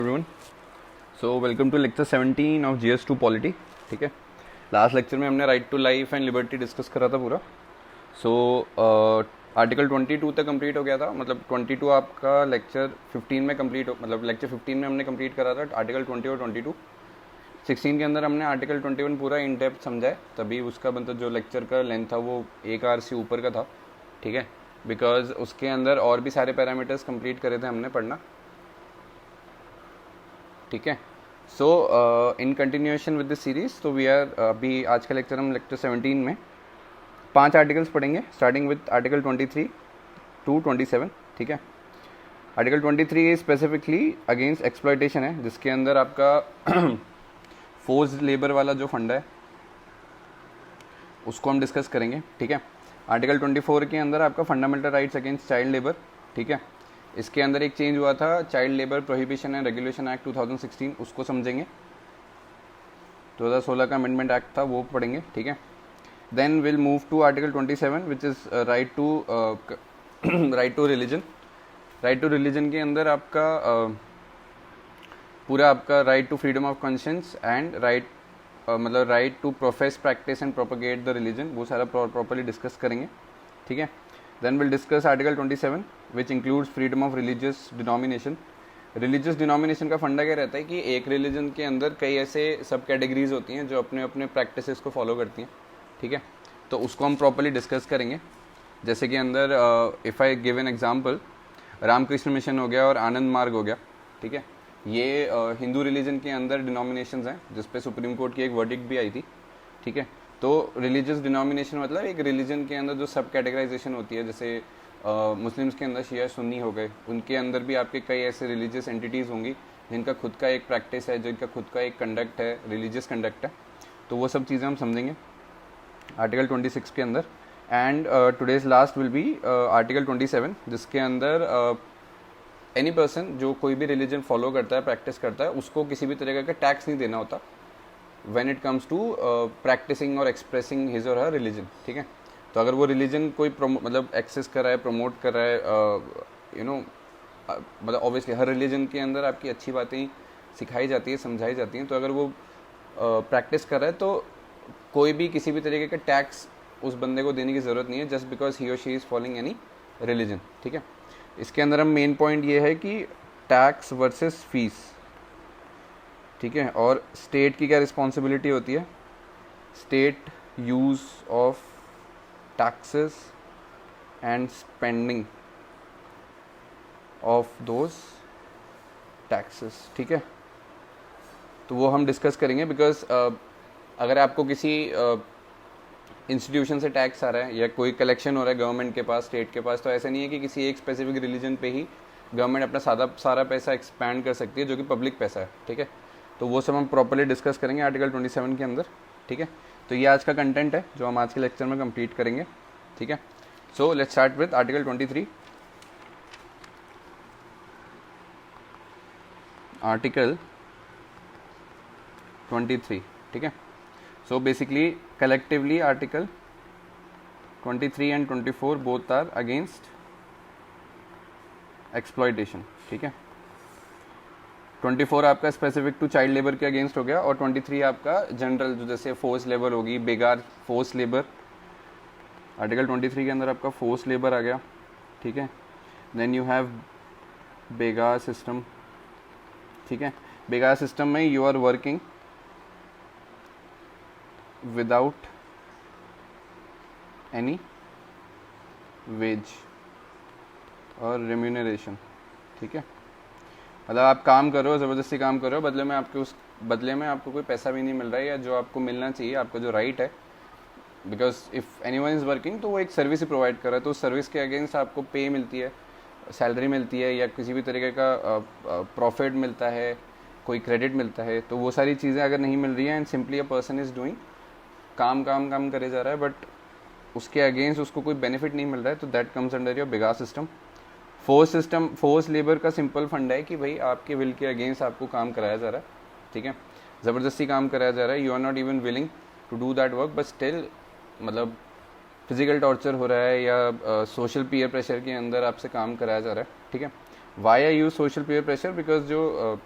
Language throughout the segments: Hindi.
Everyone, so welcome to lecture 17 of GS2 polity. ठीक है, लास्ट लेक्चर में हमने right to life and liberty discuss करा था पूरा। सो आर्टिकल 22 तक कंप्लीट हो गया था, मतलब 22 आपका लेक्चर 15 में कंप्लीट हो, मतलब लेक्चर 15 में हमने कंप्लीट करा था आर्टिकल 20 और 22। 16 के अंदर हमने आर्टिकल 21 पूरा इन डेप्थ समझा है, तभी उसका मतलब जो लेक्चर का लेंथ था वो 1 आवर से ऊपर का था। ठीक है, बिकॉज उसके अंदर और भी सारे पैरामीटर्स कंप्लीट करे थे हमने पढ़ना। ठीक है, so in continuation with the series, तो वी आर अभी आज का लेक्चर हम लेक्चर 17 में 5 आर्टिकल्स पढ़ेंगे, स्टार्टिंग विद आर्टिकल 23 टू 27। ठीक है, आर्टिकल 23 स्पेसिफिकली अगेंस्ट एक्सप्लॉयटेशन है, जिसके अंदर आपका फोर्स लेबर वाला जो फंडा है उसको हम डिस्कस करेंगे। ठीक है, आर्टिकल 24 के अंदर आपका fundamental rights against child labour. ठीक है, इसके अंदर एक चेंज हुआ था, child labour prohibition and regulation act 2016, उसको समझेंगे। 2016 का अमेंडमेंट एक्ट था, वो पढ़ेंगे। ठीक है, then will move to article 27 which is right to religion. Right to religion के अंदर आपका पूरा आपका right to freedom of conscience and मतलब right to profess, practice and propagate the religion, वो सारा प्रॉपरली डिस्कस करेंगे। ठीक है, then will discuss article 27 which includes freedom of religious denomination. Religious denomination का फंडा क्या रहता है कि एक रिलीजन के अंदर कई ऐसे सब कैटेगरीज होती हैं जो अपने अपने प्रैक्टिसेस को फॉलो करती हैं। ठीक है, तो उसको हम प्रॉपरली डिस्कस करेंगे। जैसे कि अंदर if I give an example, Ramakrishna mission हो गया और आनंद मार्ग हो गया। ठीक है, ये हिंदू रिलीजन के अंदर डिनोमिनेशंस हैं जिसपे सुप्रीम कोर्ट की एक वर्डिक्ट भी आई थी। ठीक है, तो रिलीजियस डिनोमिनेशन मतलब एक रिलीजन के अंदर जो सब कैटेगराइजेशन होती है, जैसे मुस्लिम्स के अंदर शिया सुन्नी हो गए, उनके अंदर भी आपके कई ऐसे रिलीजियस एंटिटीज़ होंगी जिनका खुद का एक प्रैक्टिस है, जिनका खुद का एक कंडक्ट है, रिलीजियस कंडक्ट है। तो वो सब चीज़ें हम समझेंगे आर्टिकल 26 के अंदर। And today's last will be article 27, जिसके अंदर एनी पर्सन जो कोई भी रिलीजन फॉलो करता है, प्रैक्टिस करता है, उसको किसी भी तरीके का टैक्स नहीं देना होता when it comes to practising और एक्सप्रेसिंग हिज और हर रिलीजन। ठीक है, तो अगर वो रिलीजन कोई मतलब एक्सेस कर रहा है, प्रमोट कर रहा है, मतलब ऑब्वियसली हर रिलीजन के अंदर आपकी अच्छी बातें सिखाई जाती है, समझाई जाती हैं। तो अगर वो प्रैक्टिस कर रहा है तो कोई भी किसी भी तरीके का टैक्स उस बंदे को देने की ज़रूरत नहीं है, जस्ट बिकॉज ही और she is following any religion. ठीक है, इसके अंदर हम मेन पॉइंट ये है कि टैक्स वर्सेस फीस। ठीक है, और स्टेट की क्या रिस्पॉन्सिबिलिटी होती है, state use of taxes and spending of those taxes. ठीक है, तो वो हम डिस्कस करेंगे। बिकॉज अगर आपको किसी इंस्टीट्यूशन से टैक्स आ रहा है या कोई कलेक्शन हो रहा है गवर्नमेंट के पास, स्टेट के पास, तो ऐसा नहीं है कि किसी एक स्पेसिफिक रिलीजन पे ही गवर्नमेंट अपना सारा पैसा एक्सपैंड कर सकती है जो कि पब्लिक पैसा है। ठीक है, तो वो सब हम प्रॉपर्ली डिस्कस करेंगे आर्टिकल 27 के अंदर। ठीक है, तो ये आज का कंटेंट है जो हम आज के लेक्चर में कंप्लीट करेंगे। ठीक है, so let's start with article 23। Article 23। ठीक है, so basically collectively article 23 and 24 both are against exploitation. ठीक है, 24 आपका स्पेसिफिक टू चाइल्ड लेबर के अगेंस्ट हो गया, और 23 आपका जनरल, जो जैसे फोर्स लेबर होगी, बेगार फोर्स लेबर। आर्टिकल 23 के अंदर आपका फोर्स लेबर आ गया। ठीक है, देन यू हैव बेगार सिस्टम। ठीक है, बेगार सिस्टम में you are working without any wage और रेम्यूनरेशन। ठीक है, मतलब आप काम कर रहे हो, ज़बरदस्ती काम कर रहे हो, बदले में आपको कोई पैसा भी नहीं मिल रहा है, या जो आपको मिलना चाहिए, आपका जो राइट है। Because if anyone is working, तो वो एक सर्विस ही प्रोवाइड कर रहा है, तो उस सर्विस के अगेंस्ट आपको पे मिलती है, सैलरी मिलती है, या किसी भी तरीके का प्रॉफिट मिलता है, कोई क्रेडिट मिलता है। तो वो सारी चीज़ें अगर नहीं मिल रही हैं and simply a person is doing काम करे जा रहा है, बट उसके अगेंस्ट उसको कोई बेनिफिट नहीं मिल रहा है, तो that comes under your begar system. Force labour का सिंपल फंडा है कि भाई आपके विल के अगेंस्ट आपको काम कराया जा रहा है। ठीक है, ज़बरदस्ती काम कराया जा रहा है, you are not even willing to do that work, but still मतलब फिजिकल टॉर्चर हो रहा है या सोशल पीयर प्रेशर के अंदर आपसे काम कराया जा रहा है। ठीक है, why I use social peer pressure, because जो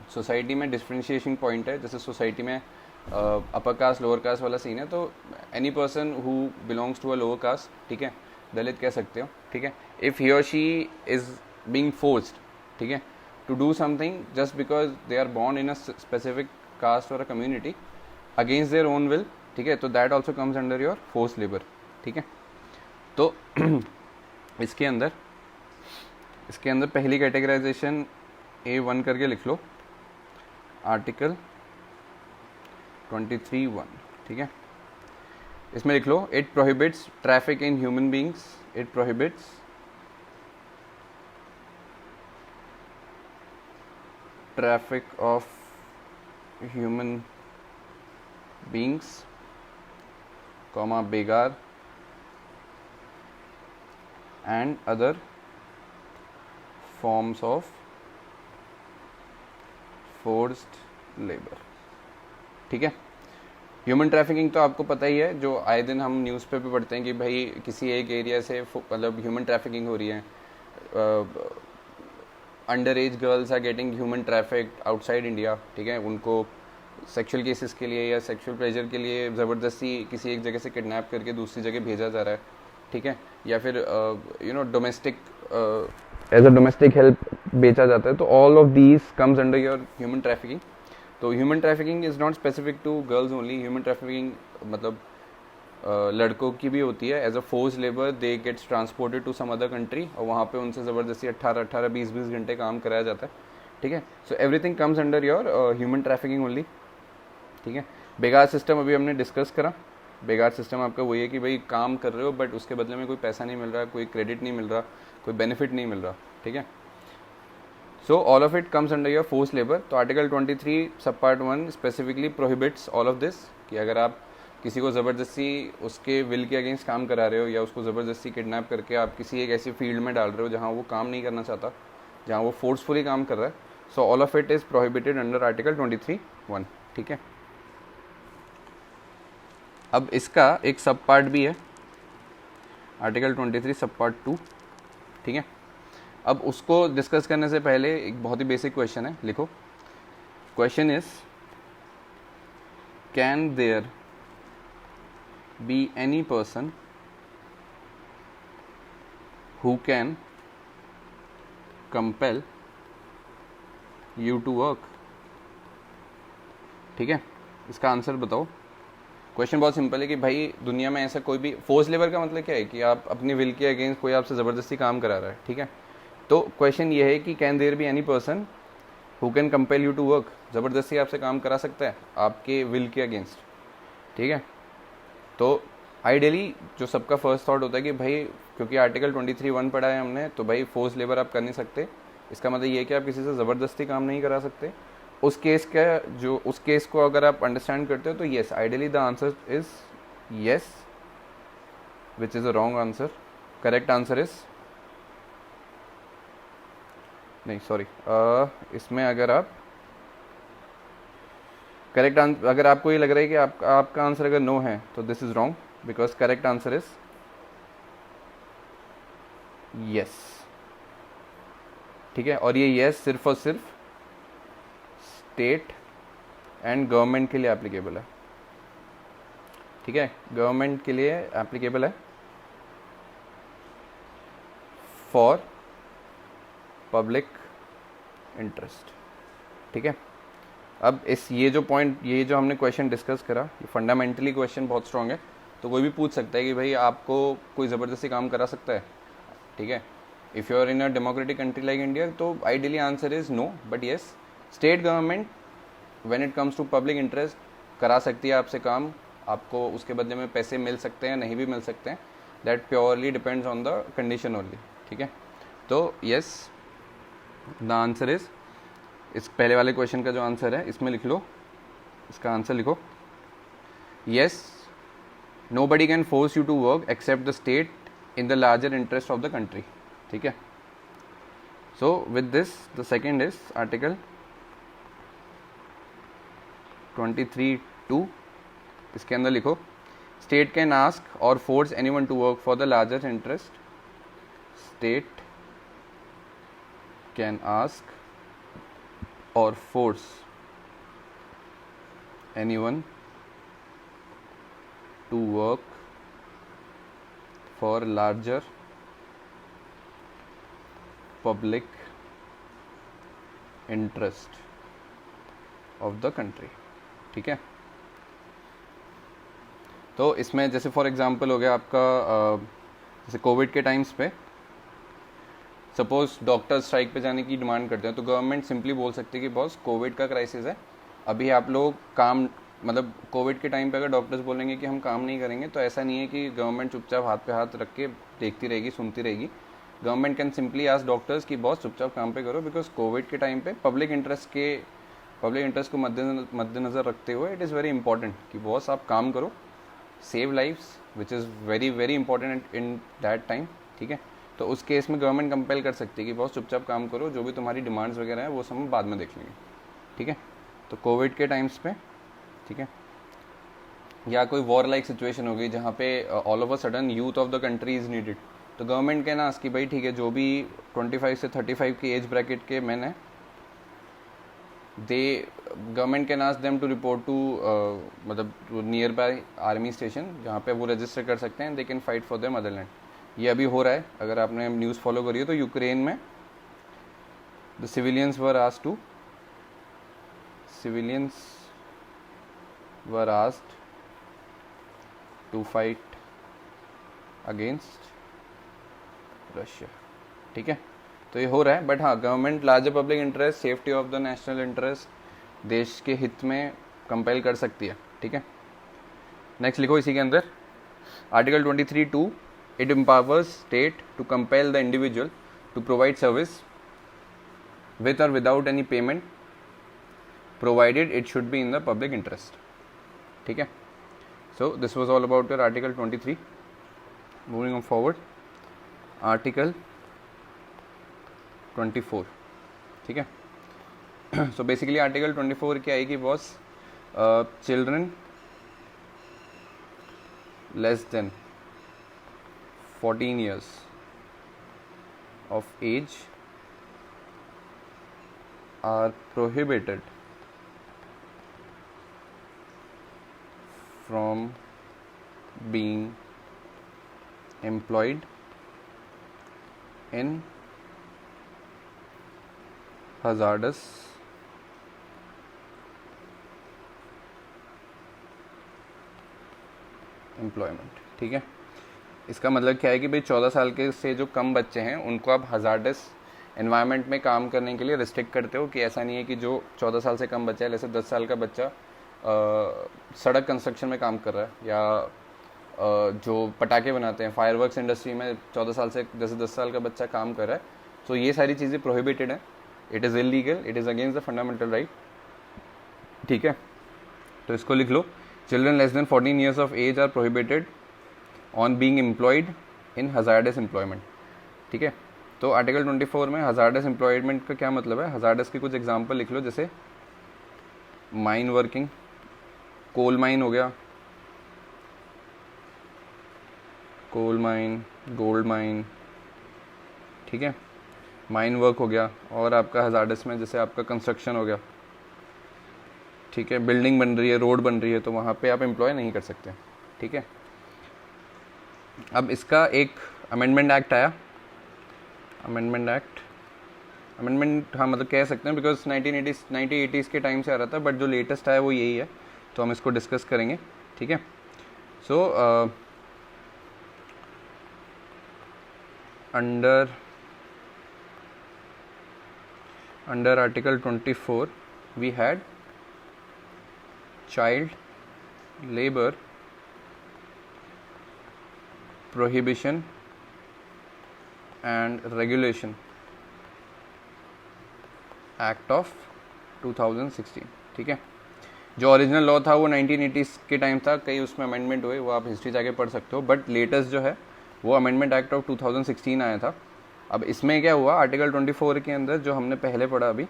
सोसाइटी में डिफ्रेंशिएशन पॉइंट है, जैसे सोसाइटी में अपर कास्ट लोअर कास्ट वाला सीन है, तो any person who belongs to a lower caste, ठीक है, दलित कह सकते हो, ठीक है, इफ़ ही और शी इज़ बीइंग फोर्स्ड, ठीक है, to do something just because they are born in a specific caste और a community against their own will, ठीक है, तो that also comes under your force labour, ठीक है। तो इसके अंदर पहली कैटेगराइजेशन A1 करके लिख लो, आर्टिकल 23(1), ठीक है, इसमें लिख लो, it prohibits traffic in human beings, it prohibits traffic of human beings, comma begar and other forms of forced labour, ठीक है। ह्यूमन ट्रैफिकिंग तो आपको पता ही है, जो आए दिन हम न्यूज़ पे भी पढ़ते हैं कि भाई किसी एक एरिया से मतलब ह्यूमन ट्रैफिकिंग हो रही है, under age girls are getting human traffic outside India, ठीक है, उनको सेक्सुअल केसेस के लिए या सेक्सुअल प्लेजर के लिए ज़बरदस्ती किसी एक जगह से किडनैप करके दूसरी जगह भेजा जा रहा है, ठीक है, या फिर domestic as a domestic help बेचा जाता है, तो all of these comes under your human trafficking. तो human trafficking is not specific to girls only, human trafficking मतलब लड़कों की भी होती है, as a force labour they gets transported to some other country, और वहाँ पे उनसे ज़बरदस्ती 18-20 घंटे काम कराया जाता है, ठीक है। So everything comes under your human trafficking only, ठीक है। बेगार सिस्टम अभी हमने डिस्कस करा, बेगार सिस्टम आपका वही है कि भाई काम कर रहे हो बट उसके बदले में कोई पैसा नहीं मिल रहा, कोई क्रेडिट नहीं मिल रहा, कोई बेनिफिट नहीं मिल रहा, ठीक है। So all of it comes under your force labour. तो आर्टिकल 23 सब part 1 specifically prohibits all of this, कि अगर आप किसी को ज़बरदस्ती उसके विल के अगेंस्ट काम करा रहे हो या उसको ज़बरदस्ती किडनैप करके आप किसी एक ऐसी फील्ड में डाल रहे हो जहाँ वो काम नहीं करना चाहता, जहाँ वो फोर्सफुली काम कर रहा है, so all of it is prohibited under article 23(1), ठीक है। अब इसका एक सब पार्ट भी है, आर्टिकल 23 सब पार्ट 2, ठीक है। अब उसको डिस्कस करने से पहले एक बहुत ही बेसिक क्वेश्चन है, लिखो, question is can there be any person who can compel you to work, ठीक है। इसका आंसर बताओ। क्वेश्चन बहुत सिंपल है कि भाई दुनिया में ऐसा कोई भी फोर्स लेबर का मतलब क्या है कि आप अपनी विल के अगेंस्ट कोई आपसे ज़बरदस्ती काम करा रहा है, ठीक है। तो क्वेश्चन ये है कि can there be any person who can compel you to work, ज़बरदस्ती आपसे काम करा सकता है आपके विल के अगेंस्ट, ठीक है। तो आइडियली जो सबका फर्स्ट थॉट होता है कि भाई क्योंकि आर्टिकल 23(1) पढ़ा है हमने, तो भाई फोर्स लेबर आप कर नहीं सकते, इसका मतलब ये है कि आप किसी से ज़बरदस्ती काम नहीं करा सकते। उस केस को अगर आप अंडरस्टैंड करते हो तो yes, ideally the answer is yes, which is a wrong answer. Correct answer is नहीं, सॉरी, इसमें अगर आप करेक्ट अगर आपको ये लग रहा है कि आपका आंसर अगर नो है तो this is wrong, because correct answer is yes, ठीक है। और ये यस सिर्फ और सिर्फ स्टेट एंड गवर्नमेंट के लिए एप्लीकेबल है, ठीक है, गवर्नमेंट के लिए एप्लीकेबल है फॉर पब्लिक इंटरेस्ट, ठीक है। अब ये जो हमने क्वेश्चन डिस्कस करा, ये फंडामेंटली क्वेश्चन बहुत स्ट्रॉन्ग है, तो कोई भी पूछ सकता है कि भाई आपको कोई ज़बरदस्ती काम करा सकता है, ठीक है। If you are in a democratic country like India, तो ideally answer is no, but yes, state government when it comes to public interest करा सकती है आपसे काम, आपको उसके बदले में पैसे मिल सकते हैं, नहीं भी मिल सकते हैं, that purely depends on the condition only, ठीक है। तो येस द आंसर इज, इस पहले वाले क्वेश्चन का जो आंसर है इसमें लिख लो, इसका आंसर लिखो, yes, nobody can force you to work except the state in the larger interest of the country, ठीक है। So with this the second is article 23(2), इसके अंदर लिखो, स्टेट कैन आस्क और force anyone to work for the larger interest, state can ask or force anyone to work for larger public interest of the country. ठीक है, तो इसमें जैसे फॉर एग्जांपल हो गया आपका जैसे कोविड के टाइम्स पे सपोज डॉक्टर्स स्ट्राइक पे जाने की डिमांड करते हैं, तो गवर्नमेंट सिंपली बोल सकती है कि बॉस कोविड का क्राइसिस है, अभी आप लोग काम, मतलब कोविड के टाइम पे अगर डॉक्टर्स बोलेंगे कि हम काम नहीं करेंगे, तो ऐसा नहीं है कि गवर्नमेंट चुपचाप हाथ पे हाथ रख के देखती रहेगी, सुनती रहेगी. Government can simply ask doctors कि बॉस चुपचाप काम पे करो, बिकॉज कोविड के टाइम पे पब्लिक इंटरेस्ट को मद्देनज़र रखते हुए इट इज़ वेरी इंपॉर्टेंट कि बॉस आप काम करो, save lifes which is very very important in that time. ठीक है, तो उस केस में गवर्नमेंट कंपेल कर सकती है कि बहुत चुपचाप काम करो, जो भी तुम्हारी डिमांड्स वगैरह हैं वो सब हम बाद में देख लेंगे. ठीक है, तो कोविड के टाइम्स पे, ठीक है, या कोई वॉर लाइक सिचुएशन हो गई जहाँ पे all of a sudden youth of the country is needed, तो गवर्नमेंट के ना कि भाई ठीक है, जो भी 25 से 35 की एज ब्रैकेट के मैन है, government can ask them to report to मतलब नियर बाय आर्मी स्टेशन जहाँ पे वो रजिस्टर कर सकते हैं, they can fight for their motherland. ये अभी हो रहा है, अगर आपने न्यूज़ फॉलो करी हो तो यूक्रेन में the civilians were asked to fight against Russia. ठीक है, तो ये हो रहा है, बट हाँ government larger public interest, safety of the national interest, देश के हित में कंपेल कर सकती है. ठीक है, नेक्स्ट लिखो इसी के अंदर article 23(2) it empowers state to compel the individual to provide service with or without any payment provided it should be in the public interest. ठीक है, so this was all about your article 23. moving on forward, article 24. ठीक है, so basically article 24 क्या है कि boss children less than 14 years of age are prohibited from being employed in hazardous employment. ठीक है, इसका मतलब क्या है कि भाई 14 साल के से जो कम बच्चे हैं उनको आप हजार्डस एनवायरनमेंट में काम करने के लिए रिस्ट्रिक्ट करते हो, कि ऐसा नहीं है कि जो 14 साल से कम बच्चा है, जैसे 10 साल का बच्चा सड़क कंस्ट्रक्शन में काम कर रहा है, या जो पटाखे बनाते हैं फायरवर्क्स इंडस्ट्री में 14 साल से जैसे 10 साल का बच्चा काम कर रहा है, तो ये सारी चीज़ें प्रोहिबिटेड हैं. It is illegal, it is against the fundamental right. ठीक है, तो इसको लिख लो, children less than 14 years of age are prohibited on being employed in hazardous employment. ठीक है, तो आर्टिकल 24 में हजार्डस एम्प्लॉयमेंट का क्या मतलब है, हजार्डस के कुछ एग्जांपल लिख लो, जैसे माइन वर्किंग, कोल माइन हो गया, कोल माइन, गोल्ड माइन. ठीक है, माइन वर्क हो गया, और आपका हजार्डस में जैसे आपका कंस्ट्रक्शन हो गया. ठीक है, बिल्डिंग बन रही है, रोड बन रही है, तो वहाँ पे आप एम्प्लॉय नहीं कर सकते. ठीक है, अब इसका एक अमेंडमेंट एक्ट आया, अमेंडमेंट हाँ मतलब कह सकते हैं, बिकॉज 1980s के टाइम से आ रहा था, बट जो लेटेस्ट आया वो यही है, तो हम इसको डिस्कस करेंगे. ठीक है, so under article 24 we had child labour prohibition and regulation act of 2016. ठीक है, जो ओरिजिनल लॉ था वो 1980s के टाइम था, कई उसमें अमेंडमेंट हुए, वो आप हिस्ट्री जाके पढ़ सकते हो, बट लेटेस्ट जो है वो अमेंडमेंट एक्ट ऑफ 2016 आया था. अब इसमें क्या हुआ, आर्टिकल 24 के अंदर जो हमने पहले पढ़ा अभी,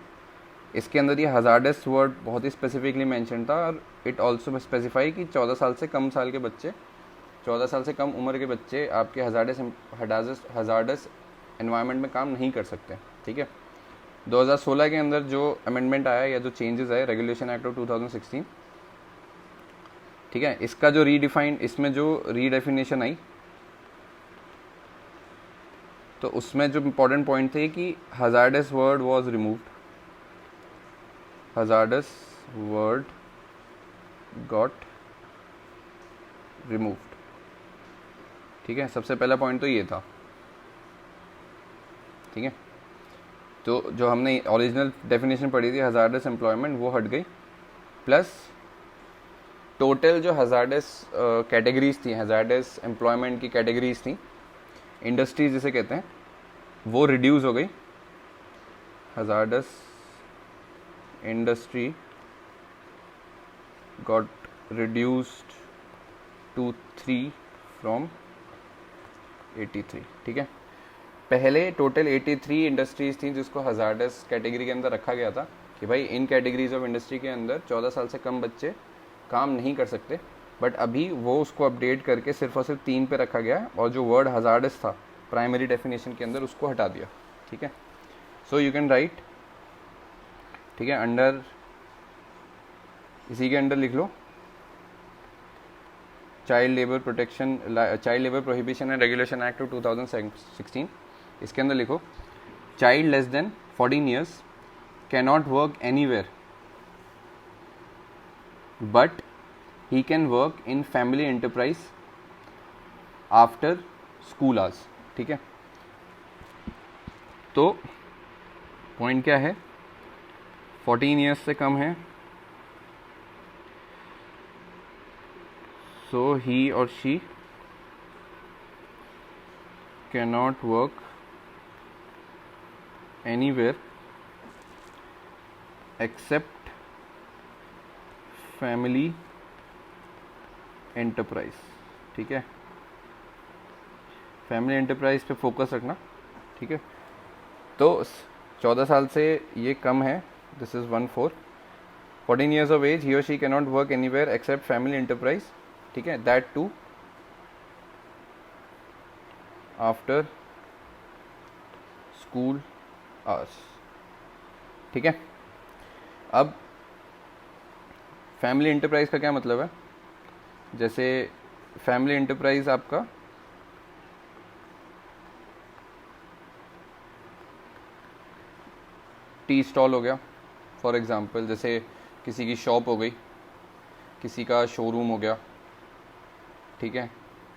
इसके अंदर ये हजार्डस वर्ड बहुत ही स्पेसिफिकली मेंशन था, और इट ऑल्सो स्पेसिफाई कि 14 साल से कम साल के बच्चे, 14 साल से कम उम्र के बच्चे आपके हजार्डस एनवायरनमेंट में काम नहीं कर सकते. ठीक है, 2016 के अंदर जो अमेंडमेंट आया या जो चेंजेस आए रेगुलेशन एक्ट ऑफ 2016, ठीक है, इसका जो रीडिफाइंड, इसमें जो रीडेफिनेशन आई, तो उसमें जो इम्पोर्टेंट पॉइंट थे कि hazardous word was removed, hazardous word got removed, ठीक है, सबसे पहला पॉइंट तो ये था, ठीक है। तो जो हमने ओरिजिनल डेफिनेशन पढ़ी थी हजार्डस एम्प्लॉयमेंट वो हट गई, प्लस टोटल जो हजार्डस कैटेगरीज थी, हजार्डस एम्प्लॉयमेंट की कैटेगरीज थी, इंडस्ट्रीज जिसे कहते हैं, वो रिड्यूस हो गई। Hazardous industry got reduced to 3 from 83, ठीक है। पहले टोटल 83 इंडस्ट्रीज थी जिसको हजार्डस कैटेगरी के अंदर रखा गया था कि भाई इन कैटेगरीज ऑफ इंडस्ट्री के अंदर 14 साल से कम बच्चे काम नहीं कर सकते, बट अभी वो उसको अपडेट करके सिर्फ और सिर्फ 3 पे रखा गया और जो वर्ड हजार्डस था प्राइमरी डेफिनेशन के अंदर उसको हटा दिया, ठीक है। सो यू कैन राइट, ठीक है, अंडर, इसी के अंडर लिख लो child labour protection, child labour prohibition and regulation act of 2016, इसके अंदर लिखो child less than 14 years can not work anywhere but he can work in family enterprise after school hours, ठीक है। तो पॉइंट क्या है, 14 ईयर्स से कम है, so he or she cannot work anywhere except family enterprise, ठीक है, फैमिली एंटरप्राइज पे फोकस रखना, ठीक है। तो 14 साल से ये कम है, this is 14, 14 years of age, he और she can not work anywhere except family enterprise, ठीक है, that too after school hours, ठीक है। अब फैमिली एंटरप्राइज का क्या मतलब है, जैसे फैमिली एंटरप्राइज आपका टी स्टॉल हो गया फॉर एग्जांपल, जैसे किसी की शॉप हो गई, किसी का शोरूम हो गया, ठीक है,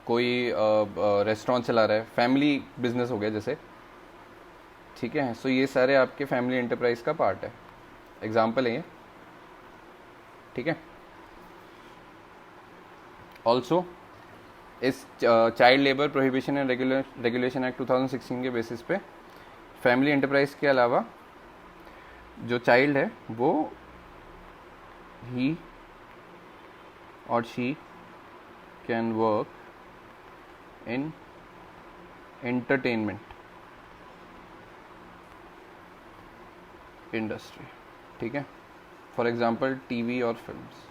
कोई रेस्टोरेंट चला रहा है, फैमिली बिजनेस हो गया जैसे, ठीक है। सो ये सारे आपके फैमिली एंटरप्राइज का पार्ट है, एग्जाम्पल है ये, ठीक है। ऑल्सो इस child labour prohibition and regulation act 2016 के बेसिस पे फैमिली एंटरप्राइज के अलावा जो चाइल्ड है वो ही और she can work in entertainment industry, ठीक है, फॉर एग्जाम्पल टीवी और फिल्म्स,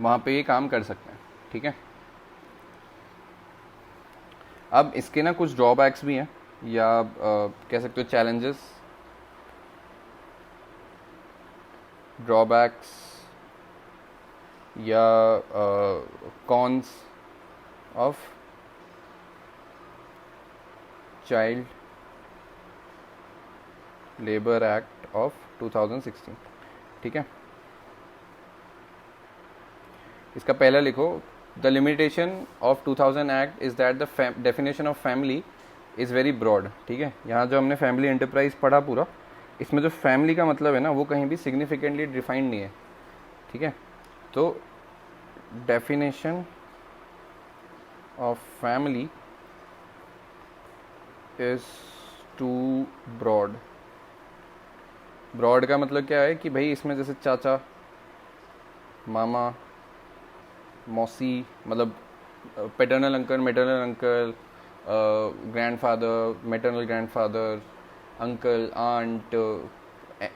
वहाँ पे ये काम कर सकते हैं, ठीक है। अब इसके ना कुछ ड्रॉबैक्स भी हैं या कह सकते हो चैलेंजेस, ड्रॉबैक्स या cons of child labour act of 2016, ठीक है। इसका पहला लिखो, the limitation of 2000 act is that the definition of family is very broad, ठीक है। यहाँ जो हमने फैमिली एंटरप्राइज पढ़ा पूरा, इसमें जो फैमिली का मतलब है ना वो कहीं भी सिग्निफिकेंटली डिफाइंड नहीं है, ठीक है। तो definition of family is too broad, broad का मतलब क्या है कि भाई इसमें जैसे चाचा, मामा, मौसी, मतलब paternal uncle, maternal uncle, grandfather, maternal grandfather, uncle, aunt,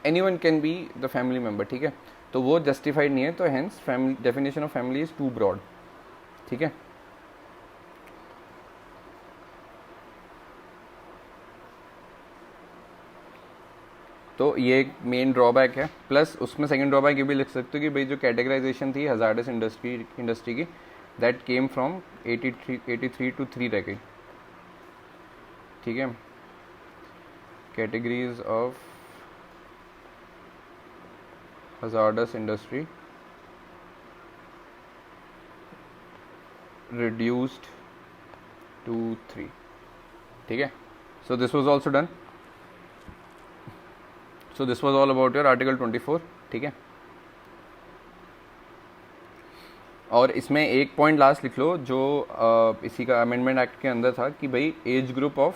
anyone can be the family member, ठीक है। तो वो जस्टिफाइड नहीं है, तो hence family definition of family is too broad, ठीक है। तो ये एक मेन ड्रॉबैक है। प्लस उसमें सेकंड ड्रॉबैक ये भी लिख सकते हो कि भाई जो कैटेगराइजेशन थी हजार्डस इंडस्ट्री की, दैट केम फ्रॉम 83 टू 3 रह गई, ठीक है। Categories of hazardous industry reduced to 3, ठीक है। so this was also done, so this was all about your article 24, ठीक है। और इसमें एक पॉइंट लास्ट लिख लो जो इसी का अमेंडमेंट एक्ट के अंदर था कि भाई age group of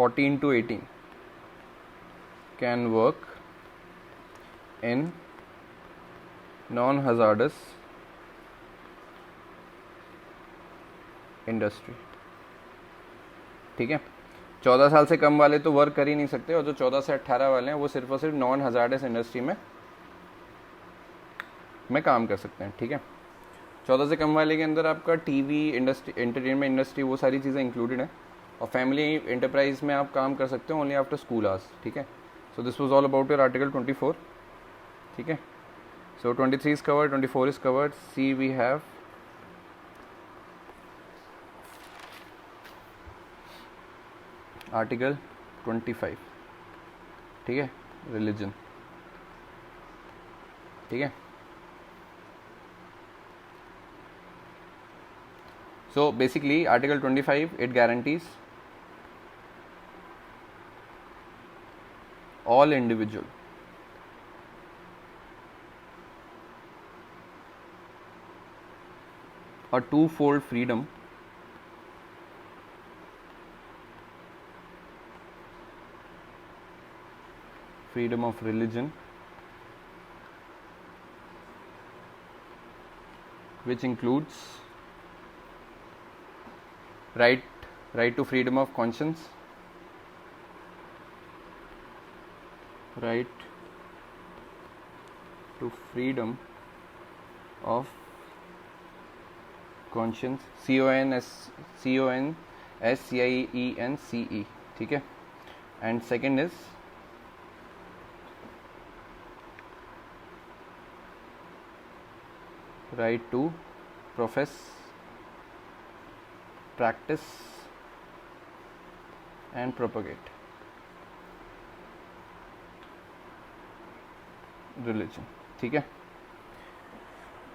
14 to 18 can work in non hazardous industry, ठीक है। 14 साल से कम वाले तो वर्क कर ही नहीं सकते, और जो 14 से 18 वाले हैं वो सिर्फ और सिर्फ नॉन हजार्डस इंडस्ट्री में काम कर सकते हैं, ठीक है। 14 से कम वाले के अंदर आपका टीवी इंडस्ट्री, एंटरटेनमेंट इंडस्ट्री, वो सारी चीज़ें इंक्लूडेड हैं, और फैमिली एंटरप्राइज में आप काम कर सकते हो ओनली आफ्टर स्कूल आवर्स, ठीक है। So this was all about your article 24, ठीक है। So 23 is covered, 24 is covered. C we have Article 25, ठीक है, religion, ठीक है। So basically Article 25 it guarantees all individual a twofold freedom of religion, which includes right to freedom of conscience, right to freedom of conscience, CONSCIENCE, ठीक है। And second is right to profess, practice and propagate religion, ठीक है।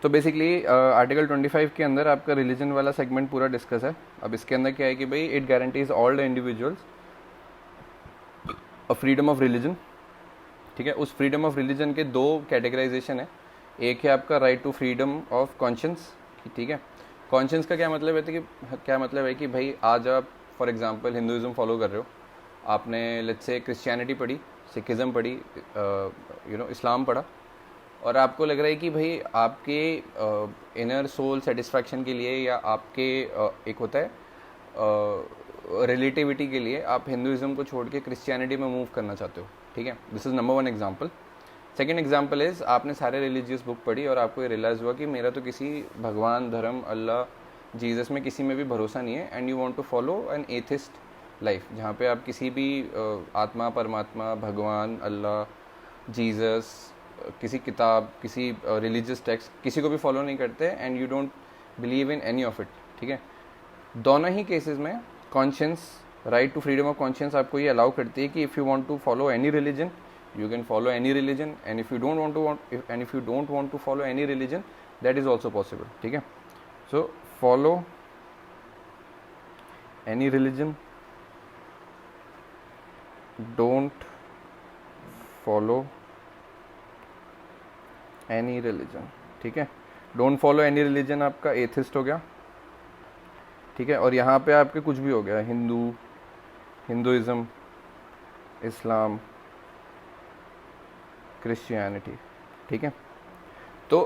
तो बेसिकली आर्टिकल 25 के अंदर आपका रिलीजन वाला सेगमेंट पूरा डिस्कस है। अब इसके अंदर क्या है कि भाई it guarantees all the individuals a freedom of religion, ठीक है। उस फ्रीडम ऑफ रिलीजन के दो कैटेगराइजेशन है, एक है आपका right to freedom of conscience, ठीक है। कॉन्शियंस का क्या मतलब है कि भाई आज आप फॉर एग्जांपल हिंदुइज्म फॉलो कर रहे हो, आपने लेट्स से क्रिश्चियनिटी पढ़ी, सिखिज़म पढ़ी, इस्लाम पढ़ा, और आपको लग रहा है कि भाई आपके इनर सोल सेटिस्फैक्शन के लिए या आपके एक होता है रिलेटिविटी के लिए आप हिंदुइज्म को छोड़ के क्रिश्चियनिटी में मूव करना चाहते हो, ठीक है। This is number 1 example. Second example is आपने सारे रिलीजियस बुक पढ़ी और आपको ये रियलाइज़ हुआ कि मेरा तो किसी भगवान, धर्म, अल्लाह, जीसस में किसी में भी भरोसा नहीं है, and you want to follow an atheist life, जहाँ पे आप किसी भी आत्मा, परमात्मा, भगवान, अल्लाह, जीसस, किसी किताब, किसी रिलीजियस टेक्स्ट, किसी को भी फॉलो नहीं करते, and you don't believe in any of it, ठीक है। दोनों ही केसेस में conscience, right to freedom of conscience आपको ये अलाउ करती है कि if you want to follow any religion you can follow any religion, and if you don't want to follow any religion, that is also possible, ठीक है। so follow any religion, don't follow any religion, ठीक है। don't follow any religion आपका एथिस्ट हो गया, ठीक है। और यहाँ पे आपके कुछ भी हो गया, हिंदुइज्म, इस्लाम, क्रिश्चियनिटी, ठीक है। तो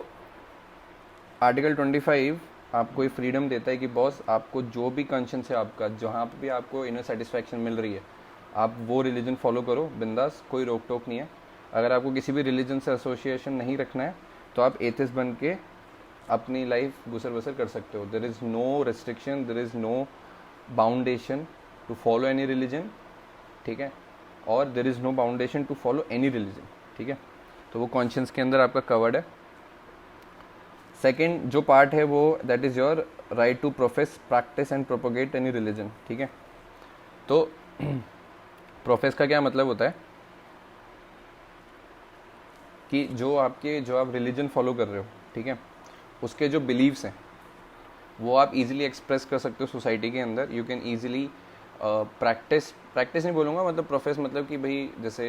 आर्टिकल 25 आपको ये फ्रीडम देता है कि बॉस आपको जो भी कॉन्शियंस है आपका, जहाँ पे भी आपको इनर सेटिस्फैक्शन मिल रही है, आप वो रिलीजन फॉलो करो बिंदास, कोई रोक टोक नहीं है। अगर आपको किसी भी रिलीजन से एसोसिएशन नहीं रखना है तो आप एथिस्ट बन के अपनी लाइफ गुजर बसर कर सकते हो। There is no restriction, there is no boundation to follow any religion, ठीक है, और there is no boundation to follow any religion, ठीक है। तो वो कॉन्शियंस के अंदर आपका कवर्ड है। सेकेंड जो पार्ट है वो that is your right to profess, practice and propagate any religion, ठीक है। तो प्रोफेस का क्या मतलब होता है कि जो आप रिलीजन फॉलो कर रहे हो, ठीक है, उसके जो बिलीव्स हैं वो आप इजीली एक्सप्रेस कर सकते हो सोसाइटी के अंदर। यू कैन ईजिली प्रैक्टिस नहीं बोलूँगा, मतलब प्रोफेस मतलब कि भाई जैसे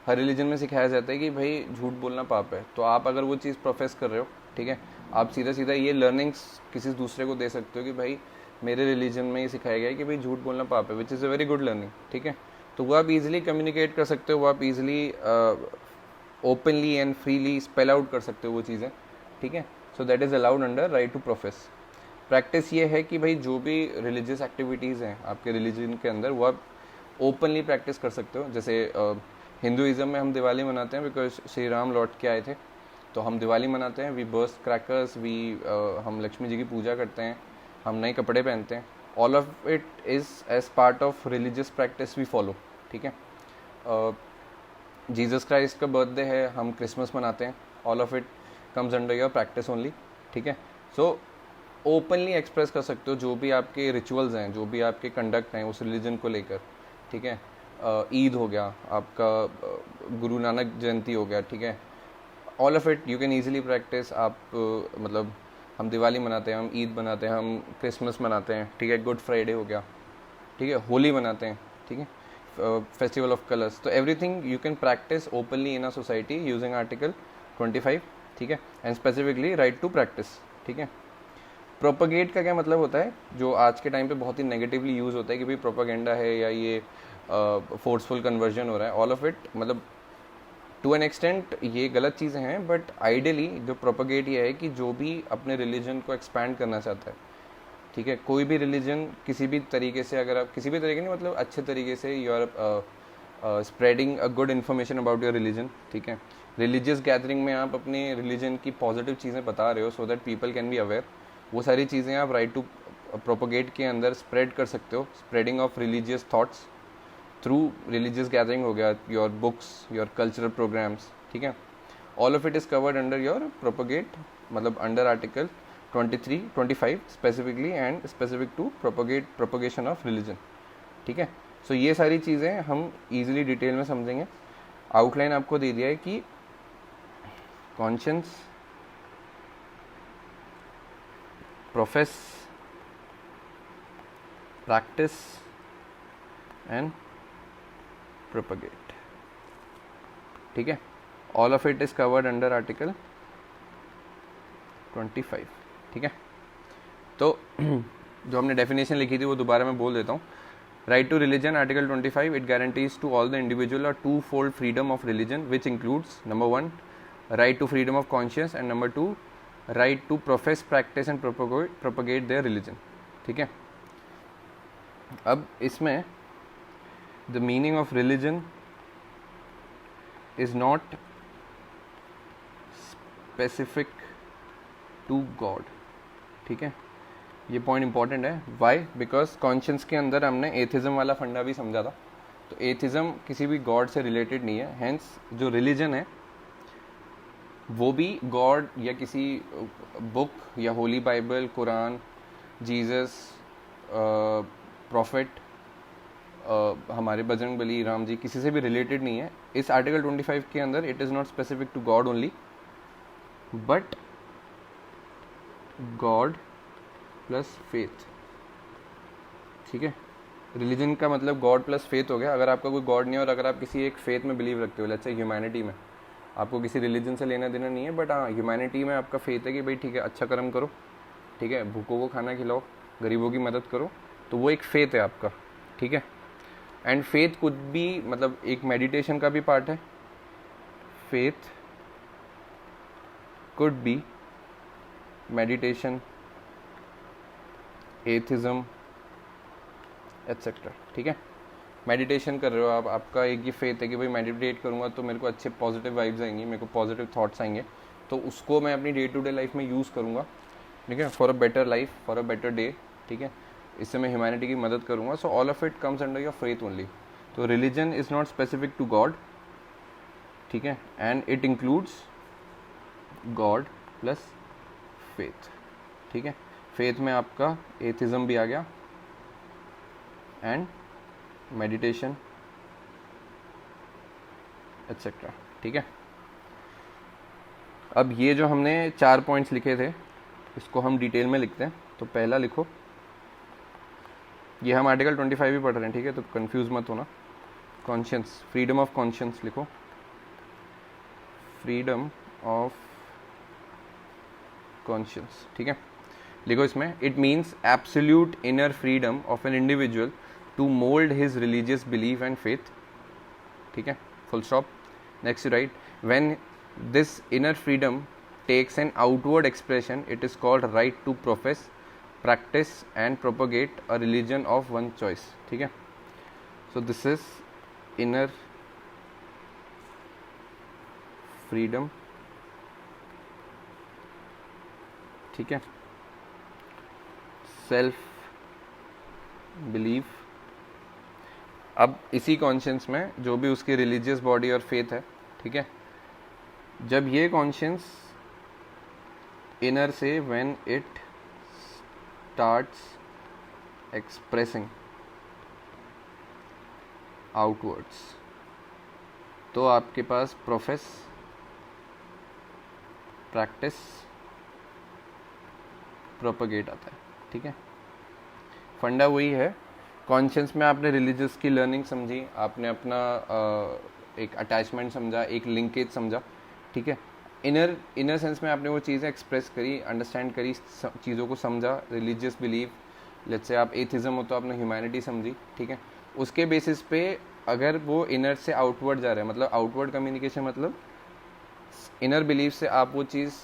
हर रिलीजन में सिखाया जाता है कि भाई झूठ बोलना पाप है, तो आप अगर वो चीज़ प्रोफेस कर रहे हो, ठीक है, आप सीधा ये लर्निंग्स किसी दूसरे को दे सकते हो कि भाई मेरे रिलीजन में ये सिखाया गया है कि भाई झूठ बोलना पाप है, which is a very good learning, ठीक है। तो वो आप इजीली कम्युनिकेट कर सकते हो, वो आप easily openly and freely spell out कर सकते हो वो चीज़ें, ठीक है। So that is allowed under right to profess. Practice ये है कि भाई जो भी रिलीजियस एक्टिविटीज़ हैं आपके रिलीजन के अंदर वो आप ओपनली प्रैक्टिस कर सकते हो। जैसे हिंदुज़म में हम दिवाली मनाते हैं बिकॉज श्री राम लौट के आए थे, तो हम दिवाली मनाते हैं, वी बर्स्ट क्रैकर्स, हम लक्ष्मी जी की पूजा करते हैं, हम नए कपड़े पहनते हैं। All of it is as part of religious practice we follow, ठीक है। जीसस क्राइस्ट का बर्थडे है, हम क्रिसमस मनाते हैं, all of it comes under your practice only, ठीक है। सो ओपनली एक्सप्रेस कर सकते हो जो भी आपके रिचुअल्स हैं, जो भी आपके कंडक्ट हैं उस रिलीजन को लेकर, ठीक है। ईद हो गया आपका, गुरु नानक जयंती हो गया, ठीक है, all of it you can easily practice. आप मतलब हम दिवाली मनाते हैं, हम ईद मनाते हैं, हम क्रिसमस मनाते हैं, ठीक है, गुड फ्राइडे हो गया, ठीक है, होली मनाते हैं, ठीक है, फेस्टिवल ऑफ कलर्स। तो everything you can practise openly in a society using article 25, ठीक है, and specifically right to practise, ठीक है। प्रोपोगेट का क्या मतलब होता है, जो आज के टाइम पे बहुत ही नेगेटिवली यूज़ होता है कि भाई प्रोपागेंडा है या ये फोर्सफुल कन्वर्जन हो रहा है, ऑल ऑफ इट मतलब टू एन एक्सटेंट ये गलत चीज़ें हैं, बट आइडियली जो प्रोपोगेट ये है कि जो भी अपने रिलीजन को एक्सपैंड करना चाहता है, ठीक है, कोई भी रिलीजन किसी भी तरीके से, अगर आप किसी भी तरीके नहीं मतलब अच्छे तरीके से you are spreading a good information about your religion, ठीक है, रिलीजियस गैदरिंग में आप अपने रिलीजन की पॉजिटिव चीज़ें बता रहे हो so that people can be aware, वो सारी चीज़ें आप राइट टू प्रोपोगेट के अंदर स्प्रेड कर सकते हो। Spreading of religious thoughts through religious gathering हो गया, your books, your cultural programmes, ठीक है, all of it is covered under your propagate, मतलब under article 23, 25 specifically and specific to propagation of religion, ठीक है। सो ये सारी चीज़ें हम इजीली डिटेल में समझेंगे। आउटलाइन आपको दे दिया है कि conscience, profess, practice and propagate, ठीक है, all of it is covered under article 25, ठीक है। तो जो हमने डेफिनेशन लिखी थी वो दोबारा मैं बोल देता हूँ। Right to religion, article 25, it guarantees to all the individual और twofold freedom of religion which includes number 1 right to freedom of conscious and number 2 right to profess, practice and propagate their religion, ठीक है। अब इसमें the meaning of religion is not specific to God, ठीक है, ये पॉइंट इंपॉर्टेंट है। वाई? बिकॉज कॉन्शियंस के अंदर हमने एथिज्म वाला फंडा भी समझा था, तो एथिज्म किसी भी गॉड से रिलेटेड नहीं है, हेंस जो रिलीजन है वो भी गॉड या किसी बुक या Holi Bible, Quran, Jesus, profit, हमारे बजरंग बली, राम जी, किसी से भी रिलेटेड नहीं है। इस आर्टिकल 25 के अंदर it is not specific to god only, but god plus faith, ठीक है। रिलीजन का मतलब गॉड प्लस फेथ हो गया। अगर आपका कोई गॉड नहीं है और अगर आप किसी एक फेथ में बिलीव रखते हो, लेट्स से ह्यूमैनिटी में, आपको किसी रिलीजन से लेना देना नहीं है, बट हाँ ह्यूमैनिटी में आपका फेथ है कि भाई ठीक है अच्छा कर्म करो, ठीक है, भूखों को खाना खिलाओ, गरीबों की मदद करो, तो वो एक फेथ है आपका, ठीक है। एंड फेथ कुड भी मतलब एक मेडिटेशन का भी पार्ट है, faith could be meditation, atheism etcetera, ठीक है। मेडिटेशन कर रहे हो आप, आपका एक ये फेथ है कि भाई मेडिटेट करूँगा तो मेरे को अच्छे पॉजिटिव वाइब्स आएंगी, मेरे को पॉजिटिव थॉट्स आएंगे, तो उसको मैं अपनी डे टू डे लाइफ में यूज़ करूँगा, ठीक है, for a better life, for a better day, ठीक है। इससे मैं ह्यूमैनिटी की मदद करूँगा. So all of it comes under your faith only. तो religion is not specific to God, ठीक है, and it includes God plus faith. ठीक है, फेथ में आपका एथिज्म भी आ गया एंड मेडिटेशन एट्सेट्रा. ठीक है, अब ये जो हमने 4 पॉइंट्स लिखे थे इसको हम डिटेल में लिखते हैं. तो पहला लिखो, ये हम आर्टिकल 25 भी पढ़ रहे हैं, ठीक है, तो कंफ्यूज मत होना. कॉन्शियंस, फ्रीडम ऑफ कॉन्शियंस लिखो. फ्रीडम ऑफ कॉन्शियंस, ठीक है, लिखो इसमें. It means absolute inner freedom of an individual to mould his religious belief and faith. ठीक है, full stop. Next you write, when this inner freedom takes an outward expression, it is called right to profess, practice and propagate a religion of one's choice. ठीक है, so this is inner freedom. ठीक है, self belief. अब इसी कॉन्शियंस में जो भी उसकी रिलीजियस बॉडी और फेथ है, ठीक है, जब ये कॉन्शियंस inner से when it starts expressing outwards, तो आपके पास प्रोफेस, प्रैक्टिस, प्रोपगेट आता है. ठीक है, फंडा वही है. कॉन्शियंस में आपने रिलीजियस की लर्निंग समझी, आपने अपना एक अटैचमेंट समझा, एक लिंकेज समझा. ठीक है, इनर सेंस में आपने वो चीज़ें एक्सप्रेस करी, अंडरस्टैंड करी, चीज़ों को समझा. रिलीजियस बिलीफ, लेट्स से आप एथिज्म हो तो आपने ह्यूमैनिटी समझी. ठीक है, उसके बेसिस पे अगर वो इनर से आउटवर्ड जा रहा है, मतलब आउटवर्ड कम्युनिकेशन, मतलब इनर बिलीफ से आप वो चीज़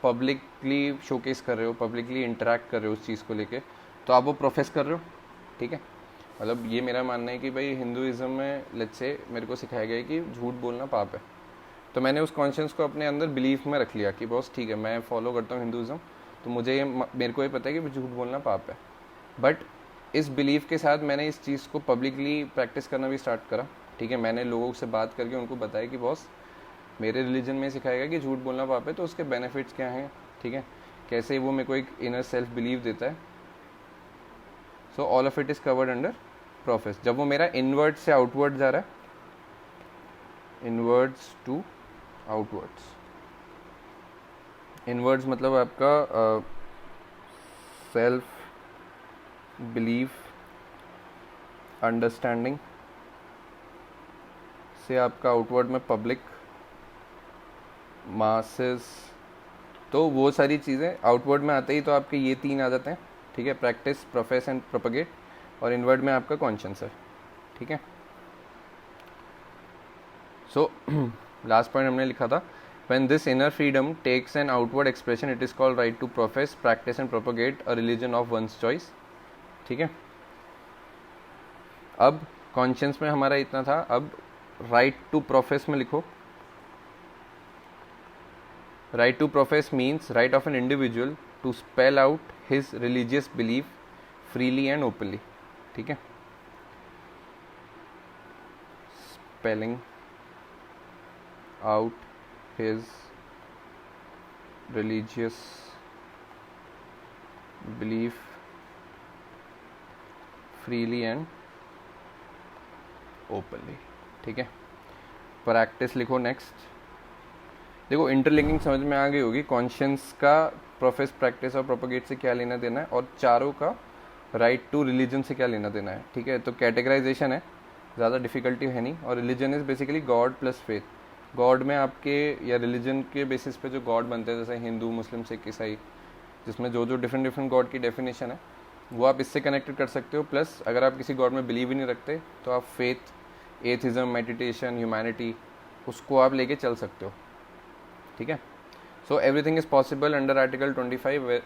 पब्लिकली शोकेस कर रहे हो, पब्लिकली इंटरेक्ट कर रहे हो उस चीज़ को लेके, तो आप वो प्रोफेस कर रहे हो. ठीक है, मतलब ये मेरा मानना है कि भाई हिंदुइज्म में लेट्स से मेरे को सिखाया गया है कि झूठ बोलना पाप है, तो मैंने उस कॉन्शियंस को अपने अंदर बिलीफ में रख लिया कि बॉस ठीक है, मैं फॉलो करता हूँ हिंदुइज्म, तो मेरे को ये पता है कि झूठ बोलना पाप है. बट इस बिलीफ के साथ मैंने इस चीज़ को पब्लिकली प्रैक्टिस करना भी स्टार्ट करा. ठीक है, मैंने लोगों से बात करके उनको बताया कि बॉस मेरे रिलीजन में सिखाया गया कि झूठ बोलना पाप है, तो उसके बेनिफिट्स क्या हैं. ठीक है, कैसे वो मेरे को एक इनर सेल्फ बिलीव देता है. So all of it is covered under profess. जब वो मेरा इनवर्ड से आउटवर्ड जा रहा है, इनवर्ड्स टू आउटवर्ड्स. इनवर्ड्स मतलब आपका सेल्फ बिलीफ, अंडरस्टैंडिंग से आपका आउटवर्ड में पब्लिक, मासेस, तो वो सारी चीज़ें आउटवर्ड में आते ही तो आपके ये 3 आ जाते हैं. ठीक है, प्रैक्टिस, प्रोफेस एंड प्रोपगेट. और इनवर्ड में आपका कॉन्शियंस है. ठीक है, सो लास्ट पॉइंट हमने लिखा था, when this inner freedom takes an outward expression, it is called right to profess, practice and propagate a religion of one's choice. ठीक है, अब कॉन्शियंस में हमारा इतना था. अब राइट टू प्रोफेस में लिखो. Right to profess means right of an individual to spell out his religious belief freely and openly. ठीक है, spelling out his religious belief freely and openly. ठीक है, प्रैक्टिस लिखो. नेक्स्ट देखो, इंटरलिंकिंग समझ में आ गई होगी. कॉन्शियंस का प्रोफेस, प्रैक्टिस और प्रोपगेट से क्या लेना देना है, और चारों का राइट टू रिलीजन से क्या लेना देना है. ठीक है, तो कैटेगराइजेशन है, ज़्यादा डिफिकल्टी है नहीं. और religion is basically God plus faith. God में आपके या रिलीजन के बेसिस पे जो गॉड बनते हैं, जैसे हिंदू, मुस्लिम, सिख, ईसाई, जिसमें जो जो डिफरेंट गॉड की डेफिनेशन है वो आप इससे कनेक्टेड कर सकते हो. प्लस अगर आप किसी गॉड में बिलीव ही नहीं रखते तो आप फेथ, एथिज्म, मेडिटेशन, ह्यूमैनिटी, उसको आप लेके चल सकते हो. ठीक है, so everything is possible under article 25,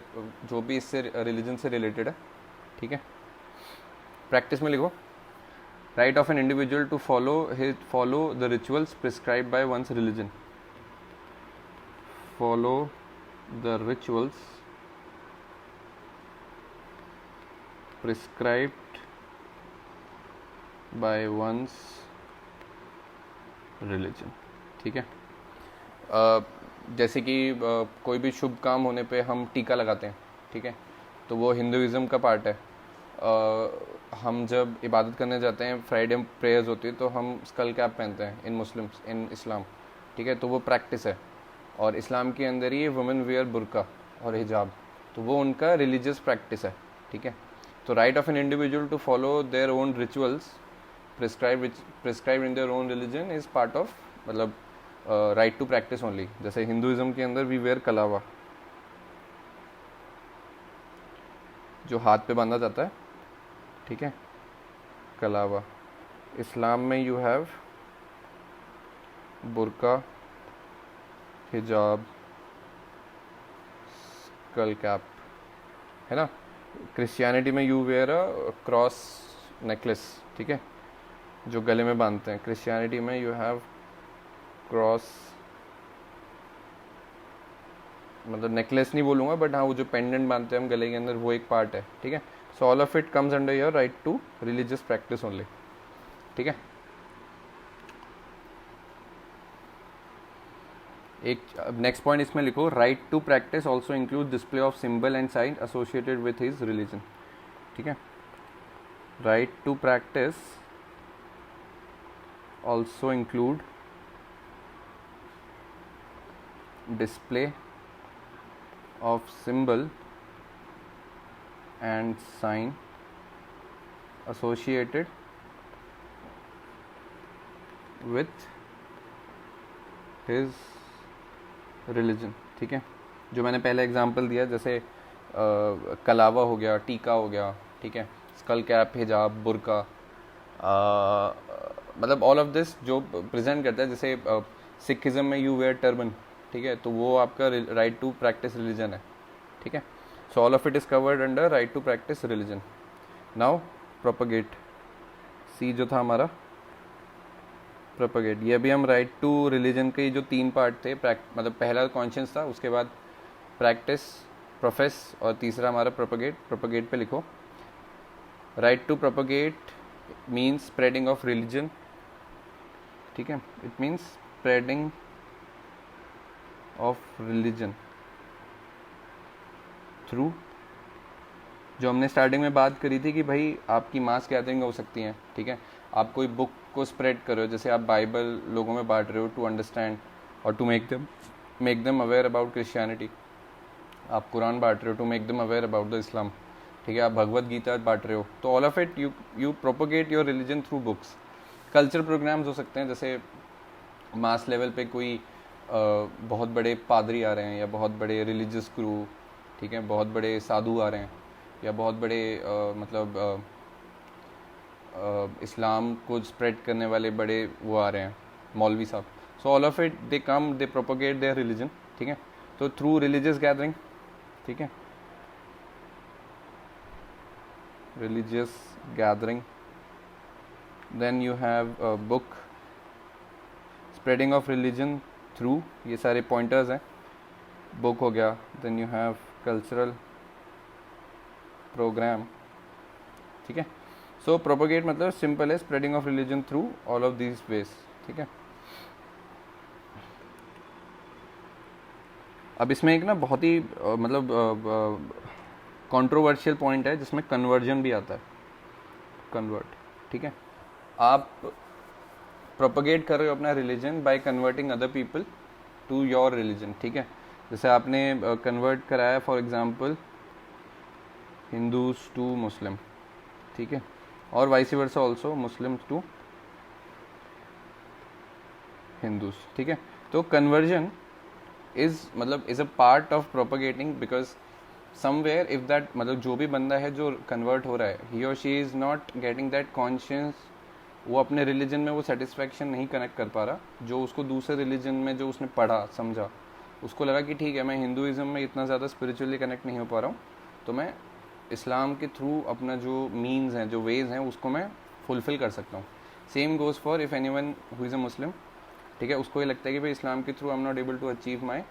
जो भी इससे रिलीजन से रिलेटेड है. ठीक है, प्रैक्टिस में लिखो. Right of an individual to follow the rituals prescribed by one's religion. Follow the rituals prescribed by one's religion. ठीक है, जैसे कि कोई भी शुभ काम होने पे हम टीका लगाते हैं, ठीक है, तो वो हिंदुइज़्म का पार्ट है। हम जब इबादत करने जाते हैं, फ्राइडे प्रेयर्स होती है, तो हम स्कल कैप पहनते हैं इन मुस्लिम्स, इन इस्लाम, ठीक है, तो वो प्रैक्टिस है। और इस्लाम के अंदर ही वुमेन वेयर बुरका और हिजाब, तो वो उनका रिलीजियस प्रैक्टिस है। ठीक है, तो right of an individual to follow their own rituals prescribe in their own religion is part of, मतलब राइट टू प्रैक्टिस ओनली। जैसे हिंदुइज्म के अंदर वी वेयर कलावा, जो हाथ पे बांधा जाता है, ठीक है, कलावा। इस्लाम में यू हैव बुरका, हिजाब, स्कल कैप, है ना। क्रिश्चियनिटी में you wear a cross necklace, ठीक है, जो गले में बांधते हैं। क्रिश्चियनिटी में यू हैव क्रॉस, मतलब नेकलेस नहीं बोलूँगा, बट हाँ वो जो पेंडेंट बांधते हैं हम गले के अंदर, वो एक पार्ट है। ठीक है, so all of it comes under your right to religious practice only. ठीक है, एक नेक्स्ट पॉइंट इसमें लिखो, right to practise also include display of symbol and sign associated with his religion. ठीक है, right to practise also include display of symbol and sign associated with his religion। ठीक है, जो मैंने पहले एग्जांपल दिया, जैसे कलावा हो गया, टीका हो गया, ठीक है, स्कल कैप, हिजाब, बुरका, मतलब ऑल ऑफ दिस जो प्रेजेंट करता है। जैसे सिखिज्म में यू वेयर टर्बन, ठीक है, तो वो आपका राइट टू प्रैक्टिस रिलीजन है। ठीक है, so all of it is covered under right to practise religion. Now propagate, see जो था हमारा प्रोपगेट, ये भी हम राइट टू रिलीजन के जो 3 पार्ट थे, मतलब पहला कॉन्शियस था, उसके बाद प्रैक्टिस, प्रोफेस, और तीसरा हमारा प्रोपगेट। प्रोपगेट पे लिखो, right to propagate means spreading of religion. ठीक है, it means spreading of religion through, जो हमने स्टार्टिंग में बात करी थी कि भाई आपकी मास गैदरिंग हो सकती हैं। ठीक है, आप कोई बुक को स्प्रेड कर रहे हो, जैसे आप बाइबल लोगों में बांट रहे हो टू अंडरस्टैंड और to make them aware about Christianity. आप कुरान बांट रहे हो to make them aware about the Islam. ठीक है, आप भगवत गीता बांट रहे हो, तो all of it you propagate your religion through books. Culture programmes हो सकते हैं, जैसे मास लेवल पे कोई बहुत बड़े पादरी आ रहे हैं, या बहुत बड़े रिलीजियस गुरु, ठीक है, बहुत बड़े साधु आ रहे हैं, या बहुत बड़े मतलब इस्लाम को स्प्रेड करने वाले बड़े वो आ रहे हैं, मौलवी साहब। So all of it they come, they propagate their religion. ठीक है, तो थ्रू रिलीजियस गैदरिंग, ठीक है, religious gathering. Then you have book, spreading of religion through, ये सारे पॉइंटर्स हैं, बुक हो गया। Then you have cultural program. ठीक है, सो प्रोपोगेट मतलब सिंपल है, spreading of religion through all of these ways. ठीक है, अब इसमें एक ना बहुत ही मतलब कंट्रोवर्शियल पॉइंट है, जिसमें कन्वर्जन भी आता है, कन्वर्ट। ठीक है, आप प्रोपोगेट कर रहे हो अपना religion by converting other people to your religion. ठीक है, जैसे आपने कन्वर्ट कराया for example Hindus to Muslim, ठीक है, और vice versa also Muslims to Hindus. ठीक है, तो conversion is a part of propagating, because somewhere if that, मतलब जो भी बंदा है जो कन्वर्ट हो रहा है, ही और she is not getting that conscious, वो अपने रिलीजन में वो सेटिस्फैक्शन नहीं कनेक्ट कर पा रहा, जो उसको दूसरे रिलीजन में जो उसने पढ़ा समझा, उसको लगा कि ठीक है मैं हिंदुइज्म में इतना ज़्यादा स्पिरिचुअली कनेक्ट नहीं हो पा रहा हूँ, तो मैं इस्लाम के थ्रू अपना जो मीन्स हैं, जो वेज हैं, उसको मैं फुलफ़िल कर सकता हूँ। Same goes for if anyone who is a Muslim. ठीक है, उसको ये लगता है कि भाई इस्लाम के through I am not able to achieve my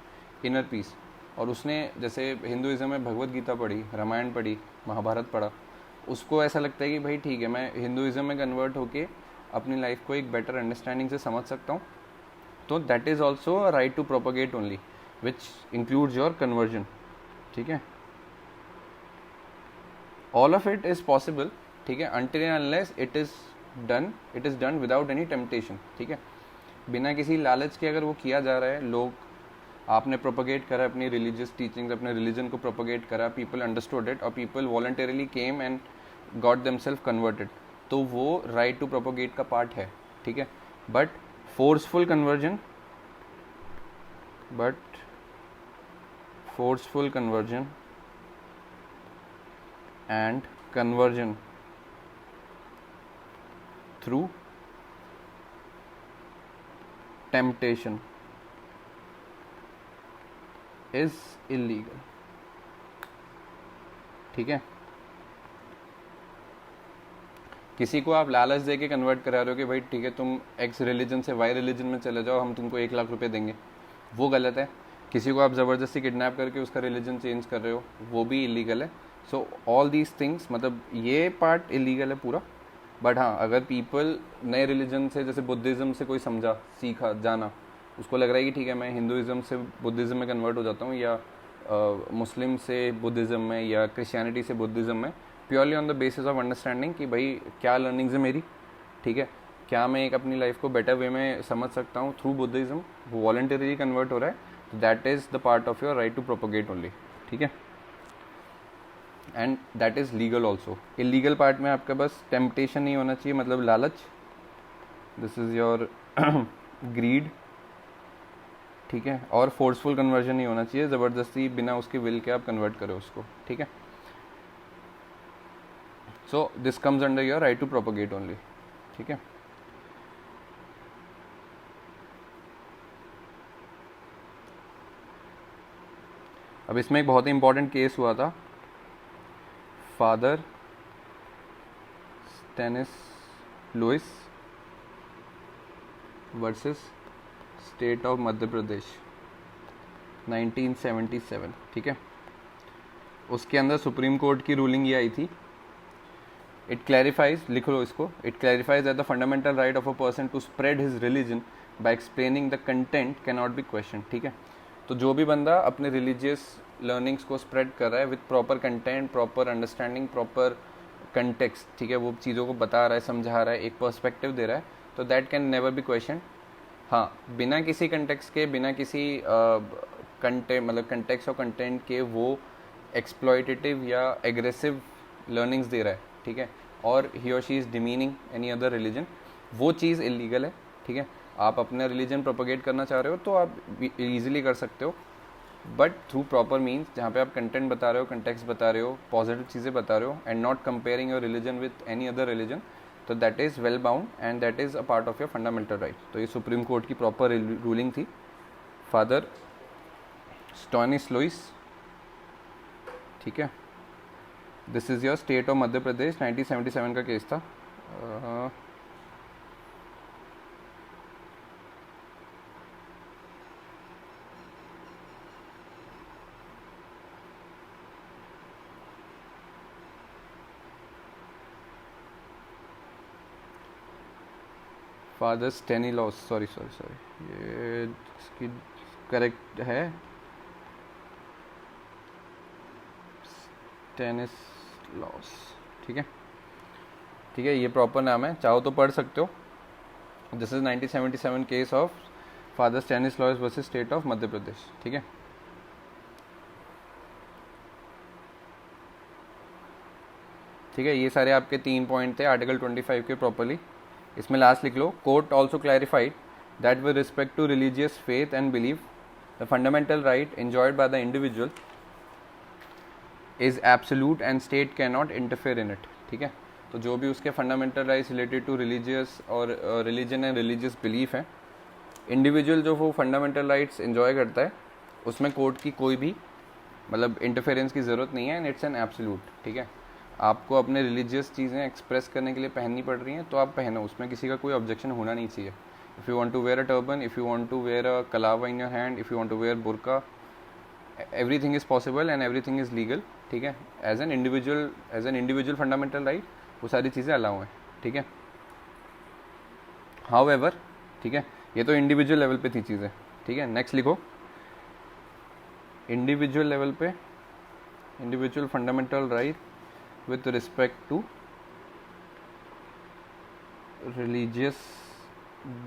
inner peace, और उसने जैसे हिंदुइज्म में भगवत गीता पढ़ी, रामायण पढ़ी, महाभारत पढ़ा, उसको ऐसा लगता है कि भाई ठीक है, मैं हिंदुज़म में कन्वर्ट होके अपनी लाइफ को एक बेटर अंडरस्टैंडिंग से समझ सकता हूँ, तो that is also a right to propagate only, which includes your conversion. ठीक है, all of it is possible. ठीक है, until and unless it is done without any temptation. ठीक है, बिना किसी लालच के अगर वो किया जा रहा है, लोग, आपने प्रोपोगेट करा अपनी रिलीजियस टीचिंग्स, अपने रिलीजन को प्रोपोगेट करा, पीपल अंडरस्टूड इट और people voluntarily came and got themself converted, तो वो राइट टू प्रोपोगेट का पार्ट है. ठीक है, but forceful conversion and conversion through temptation is illegal. ठीक है, किसी को आप लालच दे के कन्वर्ट करा रहे हो कि भाई ठीक है, तुम एक्स रिलीजन से वाई रिलीजन में चले जाओ, हम तुमको 1 लाख रुपए देंगे, वो गलत है. किसी को आप ज़बरदस्ती किडनैप करके उसका रिलीजन चेंज कर रहे हो, वो भी इलीगल है. सो ऑल दीज थिंग्स, मतलब ये पार्ट इलीगल है पूरा. बट हाँ, अगर पीपल नए रिलीजन से, जैसे बुद्धिज़्म से कोई समझा, सीखा, जाना, उसको लग रहा है कि ठीक है मैं हिंदुज़म से बुद्धिज़्म में कन्वर्ट हो जाता हूँ, या मुस्लिम से बुद्धिज़्म में, या क्रिश्चियनिटी से बुद्धिज़्म में, purely on the basis of understanding कि भाई क्या लर्निंग्स है मेरी. ठीक है, क्या मैं एक अपनी लाइफ को बेटर वे में समझ सकता हूँ थ्रू बुद्धिज़्म, वो वॉलंटरीली कन्वर्ट हो रहा है, तो that is the part of your right to propagate only. ठीक है, and that is legal also. Illegal part में आपका बस टेम्पटेशन नहीं होना चाहिए, मतलब लालच, दिस इज़ योर ग्रीड. ठीक है, और फोर्सफुल कन्वर्जन नहीं होना चाहिए, ज़बरदस्ती बिना उसके विल के आप कन्वर्ट करो उसको. ठीक है, so this comes under your right to propagate only. ठीक है, अब इसमें एक बहुत ही इंपॉर्टेंट केस हुआ था, father स्टैनिस्लॉयस versus state of Madhya Pradesh 1977. ठीक है, उसके अंदर सुप्रीम कोर्ट की रूलिंग ये आई थी, इट क्लैरिफाइज, लिख लो इसको, it clarifies that the fundamental right of a person to spread his religion by explaining the content can not be question. ठीक है, तो जो भी बंदा अपने रिलीजियस लर्निंग्स को स्प्रेड कर रहा है with proper content, proper understanding, proper context, ठीक है, वो चीज़ों को बता रहा है, समझा रहा है, एक पर्सपेक्टिव दे रहा है, तो that can never be question. हाँ, बिना किसी कंटेक्स्ट के, बिना किसी मतलब कंटेक्स्ट और कंटेंट के वो एक्सप्लॉयटेटिव या एग्रेसिव लर्निंग्स दे रहा है. ठीक है, और ही और she is demeaning any other religion, वो चीज़ इलीगल है. ठीक है, आप अपना रिलीजन प्रोपोगेट करना चाह रहे हो तो आप ईजिली कर सकते हो, बट थ्रू प्रॉपर मीन्स, जहाँ पे आप कंटेंट बता रहे हो, कंटेक्स्ट बता रहे हो, पॉजिटिव चीज़ें बता रहे हो, and not comparing your religion with any other religion, तो that is well bound and that is a part of your fundamental right. तो ये सुप्रीम कोर्ट की प्रॉपर रूलिंग थी. Father Stanislaus. ठीक है, this is your state of Madhya Pradesh, 1977 का केस था. फादर स्टैनिलॉस, सॉरी, ये इसकी करेक्ट है स्टैनिस्लॉस. ठीक है, ठीक है, ये प्रॉपर नाम है, चाहो तो पढ़ सकते हो. This is 1977 case of Father Stanislaus versus state of Madhya Pradesh. ठीक है, ठीक है, ये सारे आपके 3 पॉइंट थे आर्टिकल 25 के प्रॉपरली. इसमें लास्ट लिख लो, court also clarified that with respect to religious faith and belief the fundamental right enjoyed by the individual is absolute and state can not interfere in it. ठीक है, तो जो भी उसके fundamental rights related to religious और रिलीजन एंड रिलीजियस बिलीफ है, इंडिविजुअल जो वो फंडामेंटल राइट्स एंजॉय करता है, उसमें कोर्ट की कोई भी मतलब इंटरफेरेंस की ज़रूरत नहीं है, एंड इट्स एन एब्सोल्यूट. ठीक है, आपको अपने रिलीजियस चीज़ें एक्सप्रेस करने के लिए पहननी पड़ रही हैं तो आप पहनो, उसमें किसी का कोई ऑब्जेक्शन होना नहीं चाहिए. If you want to wear a turban, if you want to wear a kalava in your hand, if you want to wear burqa, everything is possible and everything is legal. ठीक है, as an individual fundamental right वो सारी चीज़ें अलाउ हैं, ठीक है। हाउएवर, ठीक है, ये तो इंडिविजुअल लेवल पे थी चीज़ें, ठीक है। नेक्स्ट लिखो, इंडिविजुअल लेवल पे individual fundamental right with respect to religious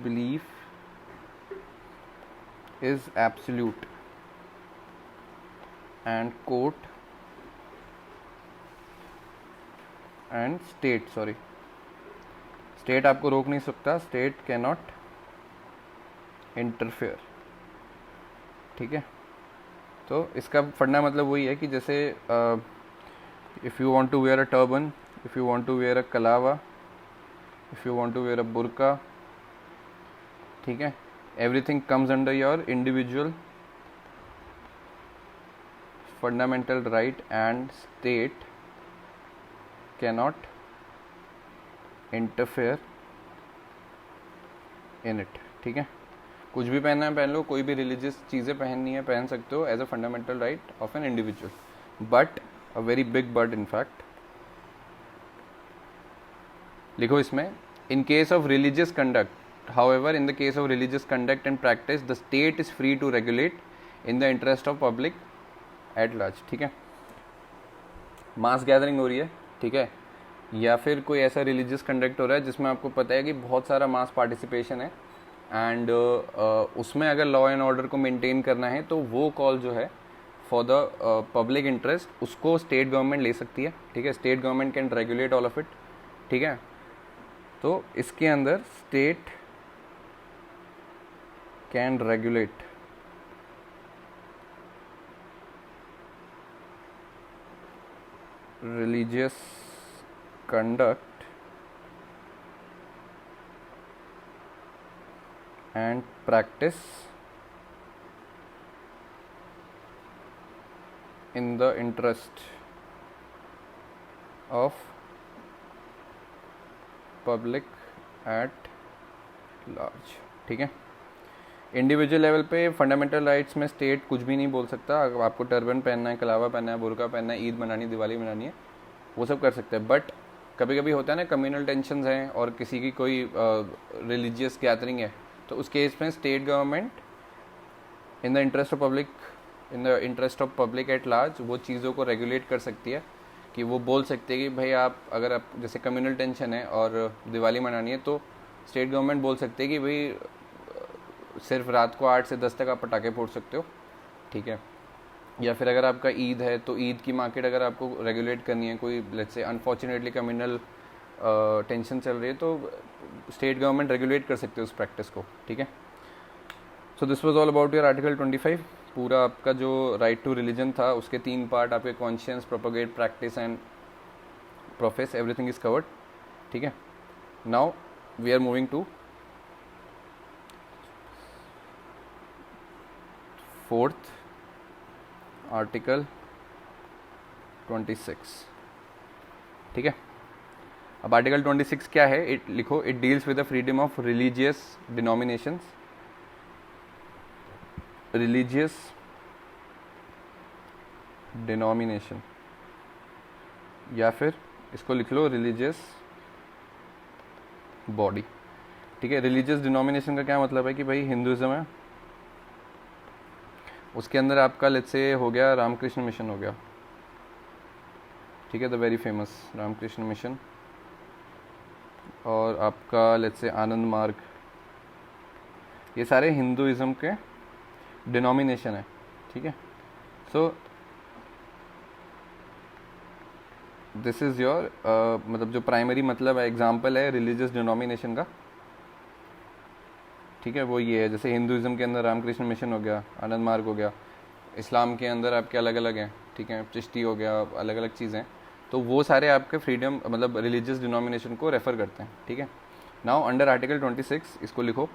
belief is absolute and court and state आपको रोक नहीं सकता, state cannot interfere, ठीक है। तो इसका फंडा मतलब वही है कि जैसे if you want to wear a turban, if you want to wear a कलावा, if you want to wear a burqa, ठीक है, everything comes under your individual fundamental right and state cannot interfere in it, ठीक है। कुछ भी पहनना है पहन लो, कोई भी रिलीजियस चीज़ें पहननी है पहन सकते हो as a fundamental right of an individual, but a very big but in fact, लिखो इसमें, in case of religious conduct, however in the case of religious conduct and practice the state is free to regulate in the interest of public at large, ठीक है। मास गैदरिंग हो रही है, ठीक है, या फिर कोई ऐसा रिलीजियस कंडक्ट हो रहा है जिसमें आपको पता है कि बहुत सारा मास पार्टिसिपेशन है एंड उसमें अगर लॉ एंड ऑर्डर को मेंटेन करना है तो वो कॉल जो है फॉर द पब्लिक इंटरेस्ट उसको स्टेट गवर्नमेंट ले सकती है, ठीक है। State government can regulate all of it, ठीक है। तो इसके अंदर state can regulate religious conduct and practice in the interest of public at large, ठीक है। इंडिविजुअल लेवल पे फंडामेंटल राइट्स में स्टेट कुछ भी नहीं बोल सकता। अगर आपको टर्बन पहनना है, कलावा पहनना है, बुर्का पहनना है, ईद मनानी, दिवाली मनानी है, वो सब कर सकते हैं। बट कभी कभी होता है ना, कम्युनल टेंशन्स हैं और किसी की कोई रिलीजियस गैदरिंग है, तो उस केस में state government in the interest of public at large वो चीज़ों को रेगुलेट कर सकती है कि वो बोल सकते हैं कि भाई आप अगर आप जैसे कम्युनल टेंशन है और दिवाली मनानी है तो स्टेट गवर्नमेंट बोल सकते हैं कि भाई सिर्फ रात को 8 से 10 तक आप पटाखे फोड़ सकते हो, ठीक है। या फिर अगर आपका ईद है तो ईद की मार्केट अगर आपको रेगुलेट करनी है, कोई let's say unfortunately communal tension चल रही है, तो स्टेट गवर्नमेंट रेगुलेट कर सकते हो उस प्रैक्टिस को, ठीक है। So this was all about your article 25। पूरा आपका जो राइट टू रिलीजन था उसके 3 पार्ट आपके conscience, propagate, practice and profess, everything is covered, ठीक है। Now we are moving to 4th article 26, ठीक है। अब आर्टिकल 26 क्या है, इट लिखो, it deals with the freedom of religious denominations, religious denomination, या फिर इसको लिख लो रिलीजियस बॉडी, ठीक है। रिलीजियस डिनोमिनेशन का क्या मतलब है कि भाई हिंदुज़म है, उसके अंदर आपका लेट्स से हो गया रामकृष्ण मिशन हो गया, ठीक है, the very famous Ramakrishna mission, और आपका लेट्स से आनंद मार्ग, ये सारे हिंदुइज्म के डिनोमिनेशन है, ठीक है। सो दिस इज़ योर मतलब जो प्राइमरी मतलब है, एग्जाम्पल है रिलीजियस डिनोमिनेशन का, ठीक है, वो ये है। जैसे हिंदुइज्म के अंदर रामकृष्ण मिशन हो गया, आनंद मार्ग हो गया, इस्लाम के अंदर आपके अलग अलग हैं, ठीक है, चिश्ती हो गया, अलग अलग चीज़ें, तो वो सारे आपके फ्रीडम मतलब रिलीजियस डिनोमिनेशन को रेफ़र करते हैं, ठीक है। नाउ अंडर आर्टिकल 26 इसको लिखो,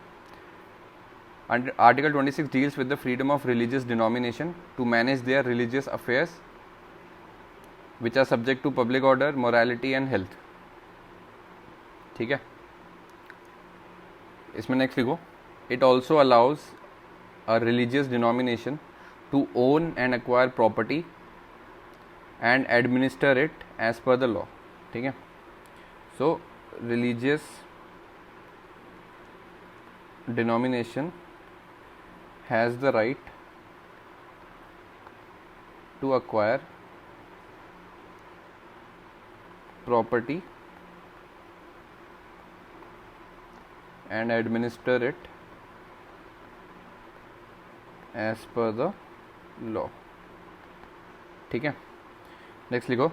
article 26 deals with the freedom of religious denomination to manage their religious affairs which are subject to public order, morality and health, ठीक है। इसमें नेक्स्ट लिखो, it also allows a religious denomination to own and acquire property and administer it as per the law. ठीक है. So religious denomination has the right to acquire property and administer it as per the law. ठीक है. नेक्स्ट लिखो.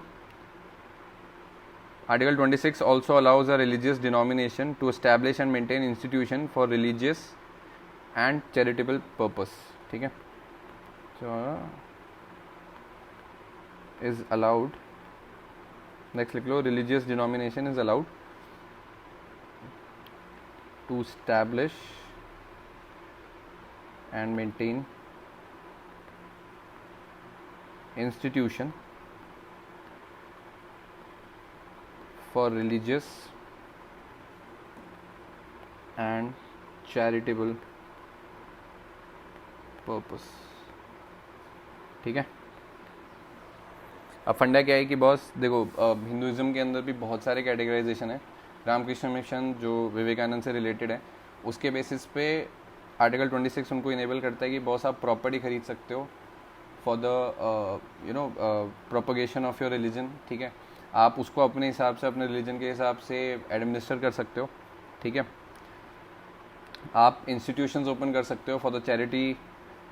Article 26 also allows a religious denomination to establish and maintain institution for religious and charitable purpose. ठीक है. So is allowed. Next लिख लो. Religious denomination is allowed to establish and maintain institution for religious and charitable purpose. ठीक है. अब फंडा क्या है कि बॉस देखो, हिंदुइज्म के अंदर भी बहुत सारे कैटेगराइजेशन है. रामकृष्ण मिशन जो विवेकानंद से रिलेटेड है, उसके बेसिस पे आर्टिकल 26 उनको इनेबल करता है कि बॉस आप प्रॉपर्टी खरीद सकते हो for the propagation of your religion. ठीक है. आप उसको अपने हिसाब से, अपने रिलीजन के हिसाब से एडमिनिस्टर कर सकते हो. ठीक है. आप इंस्टीट्यूशंस ओपन कर सकते हो फॉर द चैरिटी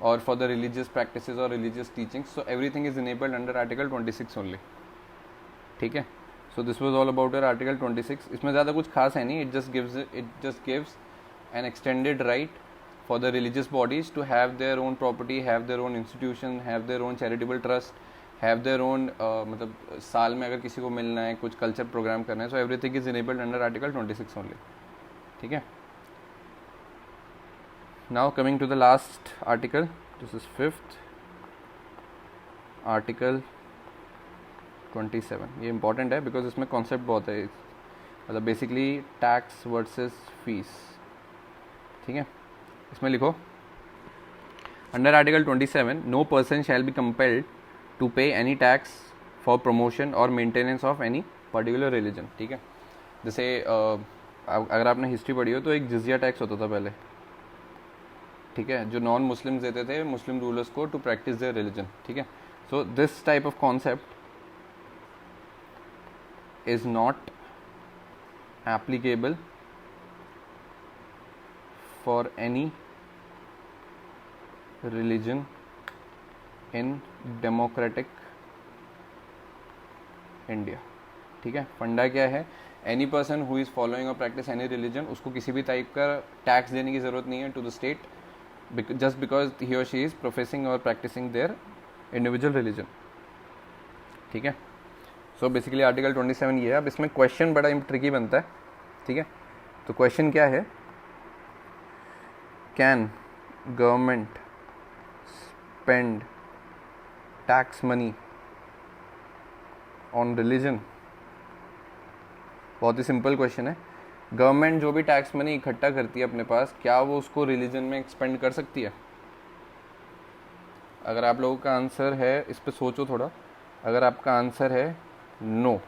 और फॉर द रिलीजियस प्रैक्टिसेस और religious teachings. So everything is enabled under article 26 only. ठीक है. So this was all about your article 26. इसमें ज़्यादा कुछ खास है नहीं. It just gives an extended right for the religious bodies to have their own property, have their own institution, have their own charitable trust, have their own मतलब साल में अगर किसी को मिलना है, कुछ कल्चर प्रोग्राम करना है, so everything is enabled under article 26 only. ठीक है. Now coming to the last article, this is 5th article 27. ये important है because इसमें concept बहुत है. मतलब basically tax versus fees. ठीक है. इसमें लिखो. Under article 27 no person shall be compelled to pay any tax for promotion और maintenance of any particular religion. ठीक है. जैसे अगर आपने हिस्ट्री पढ़ी हो तो एक जिजिया टैक्स होता था पहले. ठीक है. जो नॉन मुस्लिम्स देते थे मुस्लिम रूलर्स को टू प्रैक्टिस देयर रिलीजन. ठीक है. So this type of concept is not applicable for any religion in democratic India. ठीक है. फंडा क्या है? Any person who is following और प्रैक्टिस एनी रिलीजन, उसको किसी भी टाइप का टैक्स देने की ज़रूरत नहीं है to the state, just because he और शी इज़ प्रोफेसिंग और प्रैक्टिसिंग देयर इंडिविजुअल रिलीजन. ठीक है. सो बेसिकली आर्टिकल 27 ये है. अब इसमें क्वेश्चन बड़ा ट्रिकी बनता है. ठीक है. तो क्वेश्चन क्या है? Can government spend tax money on religion? बहुत ही सिंपल क्वेश्चन है. गवर्नमेंट जो भी टैक्स मनी इकट्ठा करती है अपने पास, क्या वो उसको रिलीजन में एक्सपेंड कर सकती है? अगर आप लोगों का आंसर है, इस पर सोचो थोड़ा. अगर आपका आंसर है no,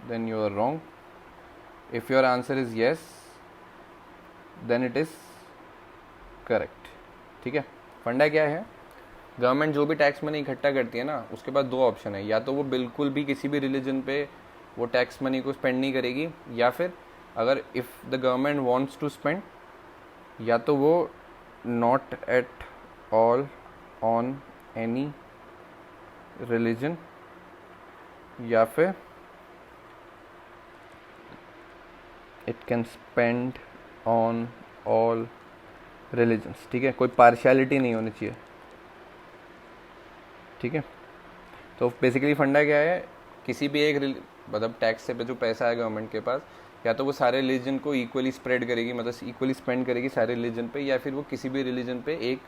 then you are wrong. If your answer is yes, then it is correct. ठीक है. फंडा क्या है? गवर्नमेंट जो भी टैक्स मनी इकट्ठा करती है ना, उसके पास दो ऑप्शन है. या तो वो बिल्कुल भी किसी भी रिलीजन पे वो टैक्स मनी को स्पेंड नहीं करेगी, या फिर अगर if the government wants to spend, या तो वो not at all on any religion, या फिर it can spend on all religions. ठीक है. कोई पार्शियलिटी नहीं होनी चाहिए. ठीक है. तो बेसिकली फंडा क्या है? किसी भी एक मतलब टैक्स से पे जो पैसा है गवर्नमेंट के पास, या तो वो सारे रिलीजन को इक्वली स्प्रेड करेगी, मतलब इक्वली स्पेंड करेगी सारे रिलीजन पे, या फिर वो किसी भी रिलीजन पे एक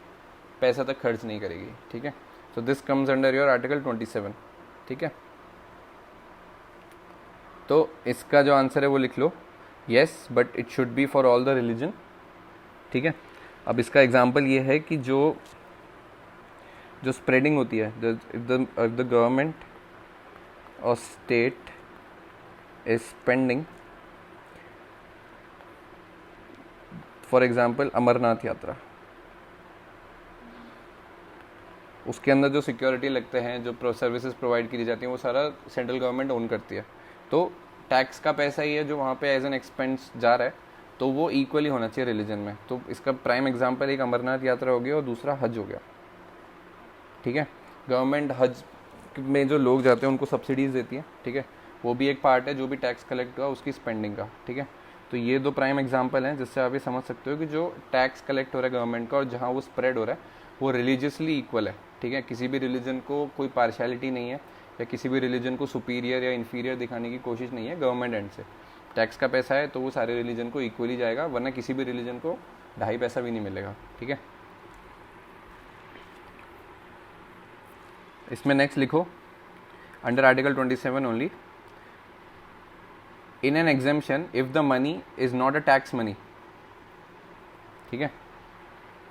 पैसा तक खर्च नहीं करेगी. ठीक है. So this comes under your article 27. ठीक है. तो इसका जो आंसर है वो लिख लो, yes, but it should be for all the religion. ठीक है. अब इसका एग्जाम्पल ये है कि जो स्प्रेडिंग होती है, the government or state is spending, for example Amarnath Yatra, उसके अंदर जो सिक्योरिटी लगते हैं, जो सर्विसेज प्रोवाइड की जाती हैं, वो सारा सेंट्रल गवर्नमेंट ओन करती है। तो टैक्स का पैसा ही है जो वहाँ पे एज एन एक्सपेंस जा रहा है, तो वो इक्वली होना चाहिए रिलीजन में। तो इसका प्राइम एग्जांपल एक अमरनाथ यात्रा हो गया और दूसरा हज हो गया, ठीक है। गवर्नमेंट हज में जो लोग जाते हैं उनको सब्सिडीज़ देती है, ठीक है, वो भी एक पार्ट है जो भी टैक्स कलेक्ट हुआ उसकी स्पेंडिंग का, ठीक है। तो ये दो प्राइम एग्जांपल हैं जिससे आप ये समझ सकते हो कि जो टैक्स कलेक्ट हो रहा है गवर्नमेंट का और जहाँ वो स्प्रेड हो रहा है वो रिलीजियसली इक्वल है, ठीक है। किसी भी रिलीजन को कोई पार्शियलिटी नहीं है या किसी भी रिलीजन को सुपीरियर या इन्फीरियर दिखाने की कोशिश नहीं है गवर्नमेंट एंड से। टैक्स का पैसा है तो वो सारे रिलीजन को इक्वली जाएगा, वरना किसी भी रिलीजन को 2.5 पैसा भी नहीं मिलेगा, ठीक है। इसमें नेक्स्ट लिखो under article 27 only, in an exemption if the money is not a tax money, ठीक है,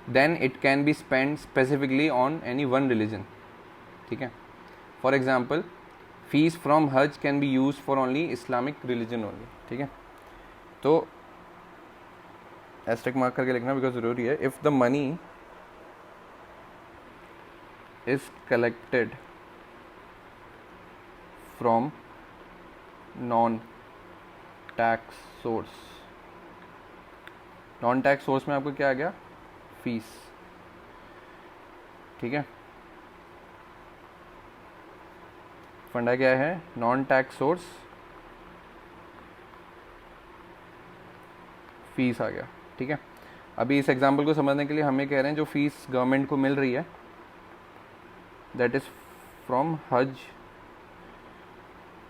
then it can be spend specifically on any one religion, ठीक है। For example fees from Haj can be use for only Islamic religion only, ठीक है। तो एस्टेक मार्क करके लिखना बिकॉज जरूरी है। If the money is collected from non tax source, non tax source में आपको क्या आ गया, फीस, ठीक है। फंडा क्या है, नॉन टैक्स सोर्स, फीस आ गया, ठीक है। अभी इस एग्जांपल को समझने के लिए हम ये कह रहे हैं जो फीस गवर्नमेंट को मिल रही है दैट इज फ्रॉम हज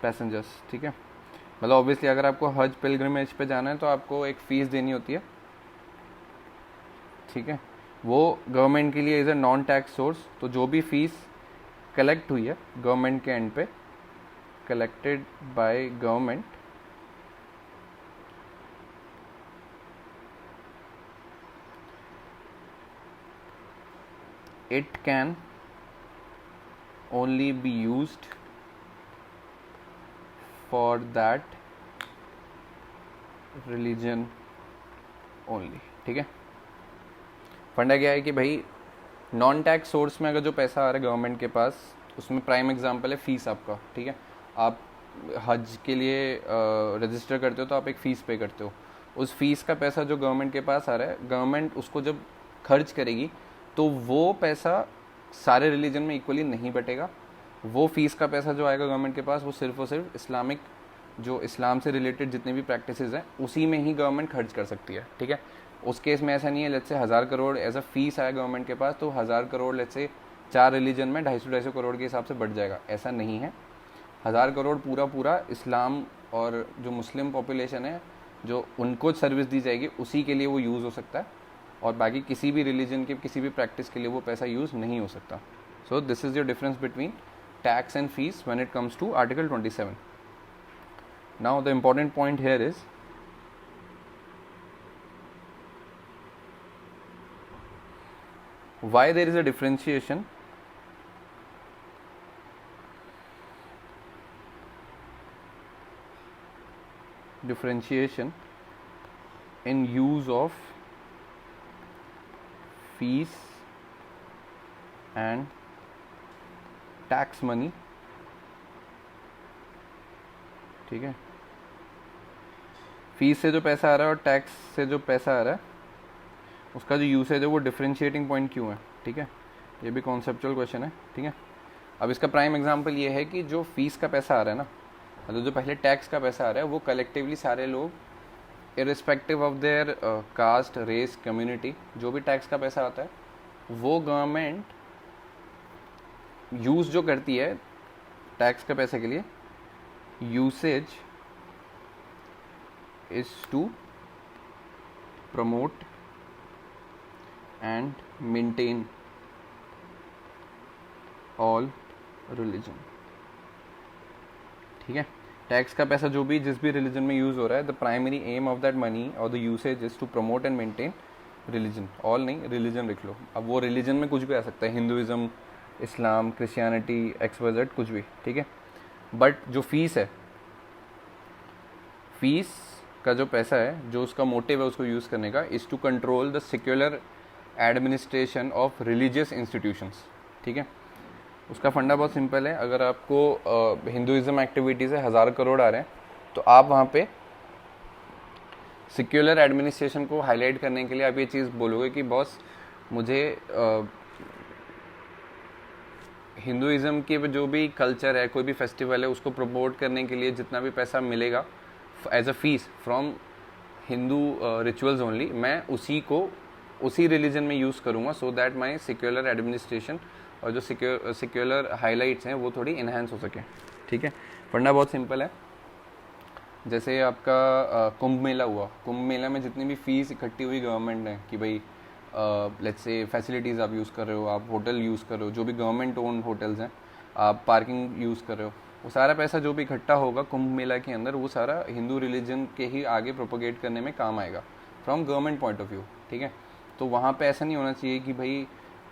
पैसेंजर्स, ठीक है। मतलब ऑब्वियसली अगर आपको हज पिलग्रिमेज पे जाना है तो आपको एक फ़ीस देनी होती है, ठीक है। वो गवर्नमेंट के लिए is a non tax source, तो जो भी फीस कलेक्ट हुई है गवर्नमेंट के एंड पे, collected by government, it can only be used for that religion only, ठीक है। फंडा क्या है कि भाई नॉन टैक्स सोर्स में अगर जो पैसा आ रहा है गवर्नमेंट के पास, उसमें प्राइम एग्जांपल है फीस आपका, ठीक है। आप हज के लिए रजिस्टर करते हो तो आप एक फ़ीस पे करते हो, उस फीस का पैसा जो गवर्नमेंट के पास आ रहा है, गवर्नमेंट उसको जब खर्च करेगी तो वो पैसा सारे रिलीजन में इक्वली नहीं बटेगा। वो फीस का पैसा जो आएगा गवर्नमेंट के पास वो सिर्फ और सिर्फ इस्लामिक, जो इस्लाम से रिलेटेड जितने भी प्रैक्टिसेस हैं उसी में ही गवर्नमेंट खर्च कर सकती है, ठीक है। उस केस में ऐसा नहीं है let's say 1000 crore as a fees आया गवर्नमेंट के पास तो 1000 करोड़ लेट्स से 4 रिलीजन में 250 करोड़ के हिसाब से बढ़ जाएगा, ऐसा नहीं है। 1000 करोड़ पूरा इस्लाम और जो मुस्लिम पॉपुलेशन है जो उनको सर्विस दी जाएगी उसी के लिए वो यूज़ हो सकता है, और बाकी किसी भी रिलीजन के किसी भी प्रैक्टिस के लिए वो पैसा यूज़ नहीं हो सकता। So this is your difference between tax and fees when it comes to article 27. Now the important point here is why there is a differentiation in use of fees and tax money, ठीक है। फीस से जो पैसा आ रहा है और टैक्स से जो पैसा आ रहा है उसका जो यूसेज है वो डिफरेंशिएटिंग पॉइंट क्यों है, ठीक है। ये भी कॉन्सेप्चुअल क्वेश्चन है, ठीक है। अब इसका प्राइम एग्जांपल ये है कि जो फीस का पैसा आ रहा है ना, मतलब जो पहले टैक्स का पैसा आ रहा है वो कलेक्टिवली सारे लोग irrespective of their caste, race, community, जो भी टैक्स का पैसा आता है वो गवर्नमेंट यूज़ जो करती है टैक्स के पैसे के लिए, usage is to promote and maintain all religion, ठीक है। टैक्स का पैसा जो भी जिस भी रिलीजन में यूज़ हो रहा है, the primary aim of that money और the usage is to promote and maintain religion, all नहीं रिलीजन लिख लो। अब वो रिलीजन में कुछ भी आ सकता है, हिंदुइज्म, इस्लाम, क्रिश्चियनिटी, XYZ, कुछ भी, ठीक है। बट जो फीस है, फीस का जो पैसा है, जो उसका मोटिव है उसको यूज़ करने का, is to control the secular administration of religious institutions. ठीक है, उसका फंडा बहुत सिंपल है। अगर आपको हिंदुइज्म एक्टिविटी से 1000 करोड़ आ रहे हैं तो आप वहाँ पे सेक्युलर एडमिनिस्ट्रेशन को हाईलाइट करने के लिए आप ये चीज़ बोलोगे कि बॉस मुझे हिंदुइज्म के जो भी कल्चर है, कोई भी फेस्टिवल है, उसको प्रमोट करने के लिए जितना भी पैसा मिलेगा as a fees from Hindu rituals only, मैं उसी रिलीजन में यूज़ करूँगा, so that my secular administration और जो सेक्युलर हाईलाइट्स हैं वो थोड़ी इन्हांस हो सके। ठीक है, फंडा बहुत सिंपल है। जैसे आपका कुंभ मेला हुआ, कुंभ मेला में जितनी भी फीस इकट्ठी हुई गवर्नमेंट ने कि भाई लेट्स से फैसिलिटीज़ आप यूज़ कर रहे हो, आप होटल यूज़ कर रहे हो, जो भी गवर्नमेंट ओन होटल्स हैं, आप पार्किंग यूज़ कर रहे हो, वो सारा पैसा जो भी इकट्ठा होगा कुंभ मेला के अंदर, वो सारा हिंदू रिलीजन के ही आगे प्रोपोगेट करने में काम आएगा from government point of view. ठीक है, तो वहाँ पे ऐसा नहीं होना चाहिए कि भाई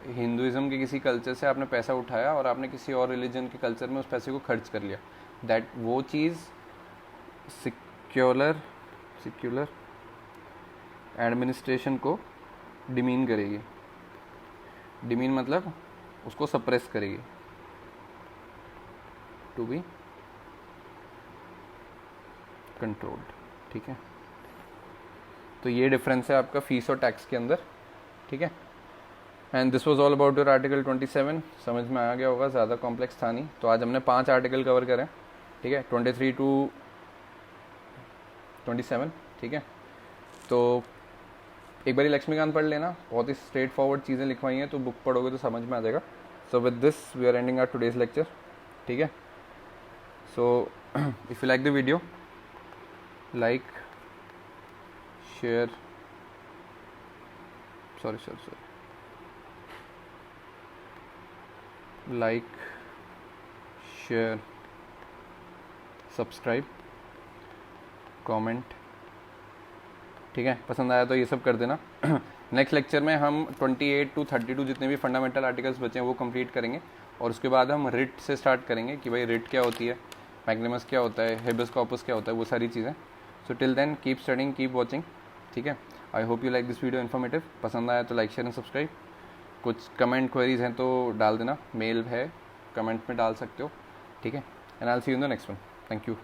हिंदुइज्म के किसी कल्चर से आपने पैसा उठाया और आपने किसी और रिलीजन के कल्चर में उस पैसे को खर्च कर लिया। दैट वो चीज़ सेक्युलर एडमिनिस्ट्रेशन को डिमीन करेगी। डिमीन मतलब उसको सप्रेस करेगी, टू बी कंट्रोल्ड। ठीक है, तो ये डिफरेंस है आपका फीस और टैक्स के अंदर। ठीक है, and this was all about your article 27। समझ में आ गया होगा, ज़्यादा कॉम्प्लेक्स था नहीं। तो आज हमने 5 आर्टिकल कवर करें। ठीक है, 23 to 27। ठीक है, तो एक बारी लक्ष्मीकांत पढ़ लेना, बहुत ही स्ट्रेट फॉरवर्ड चीज़ें लिखवाई हैं, तो बुक पढ़ोगे तो समझ में आ जाएगा। So with this we are ending our today's lecture. ठीक है, so if you like the video, like share like share subscribe comment. ठीक है, पसंद आया तो ये सब कर देना। नेक्स्ट लेक्चर में हम 28 to 32 जितने भी फंडामेंटल आर्टिकल्स बचे हैं वो कंप्लीट करेंगे, और उसके बाद हम रिट से स्टार्ट करेंगे कि भाई रिट क्या होती है, मैग्निमस क्या होता है, हेबियस कॉर्पस क्या होता है, वो सारी चीज़ें। So till then keep studying, keep watching. ठीक है, I hope you like this video informative. पसंद आया तो लाइक शेयर एंड सब्सक्राइब। कुछ कमेंट क्वेरीज हैं तो डाल देना, मेल है, कमेंट में डाल सकते हो। ठीक है, and I will see you in the next one. Thank you.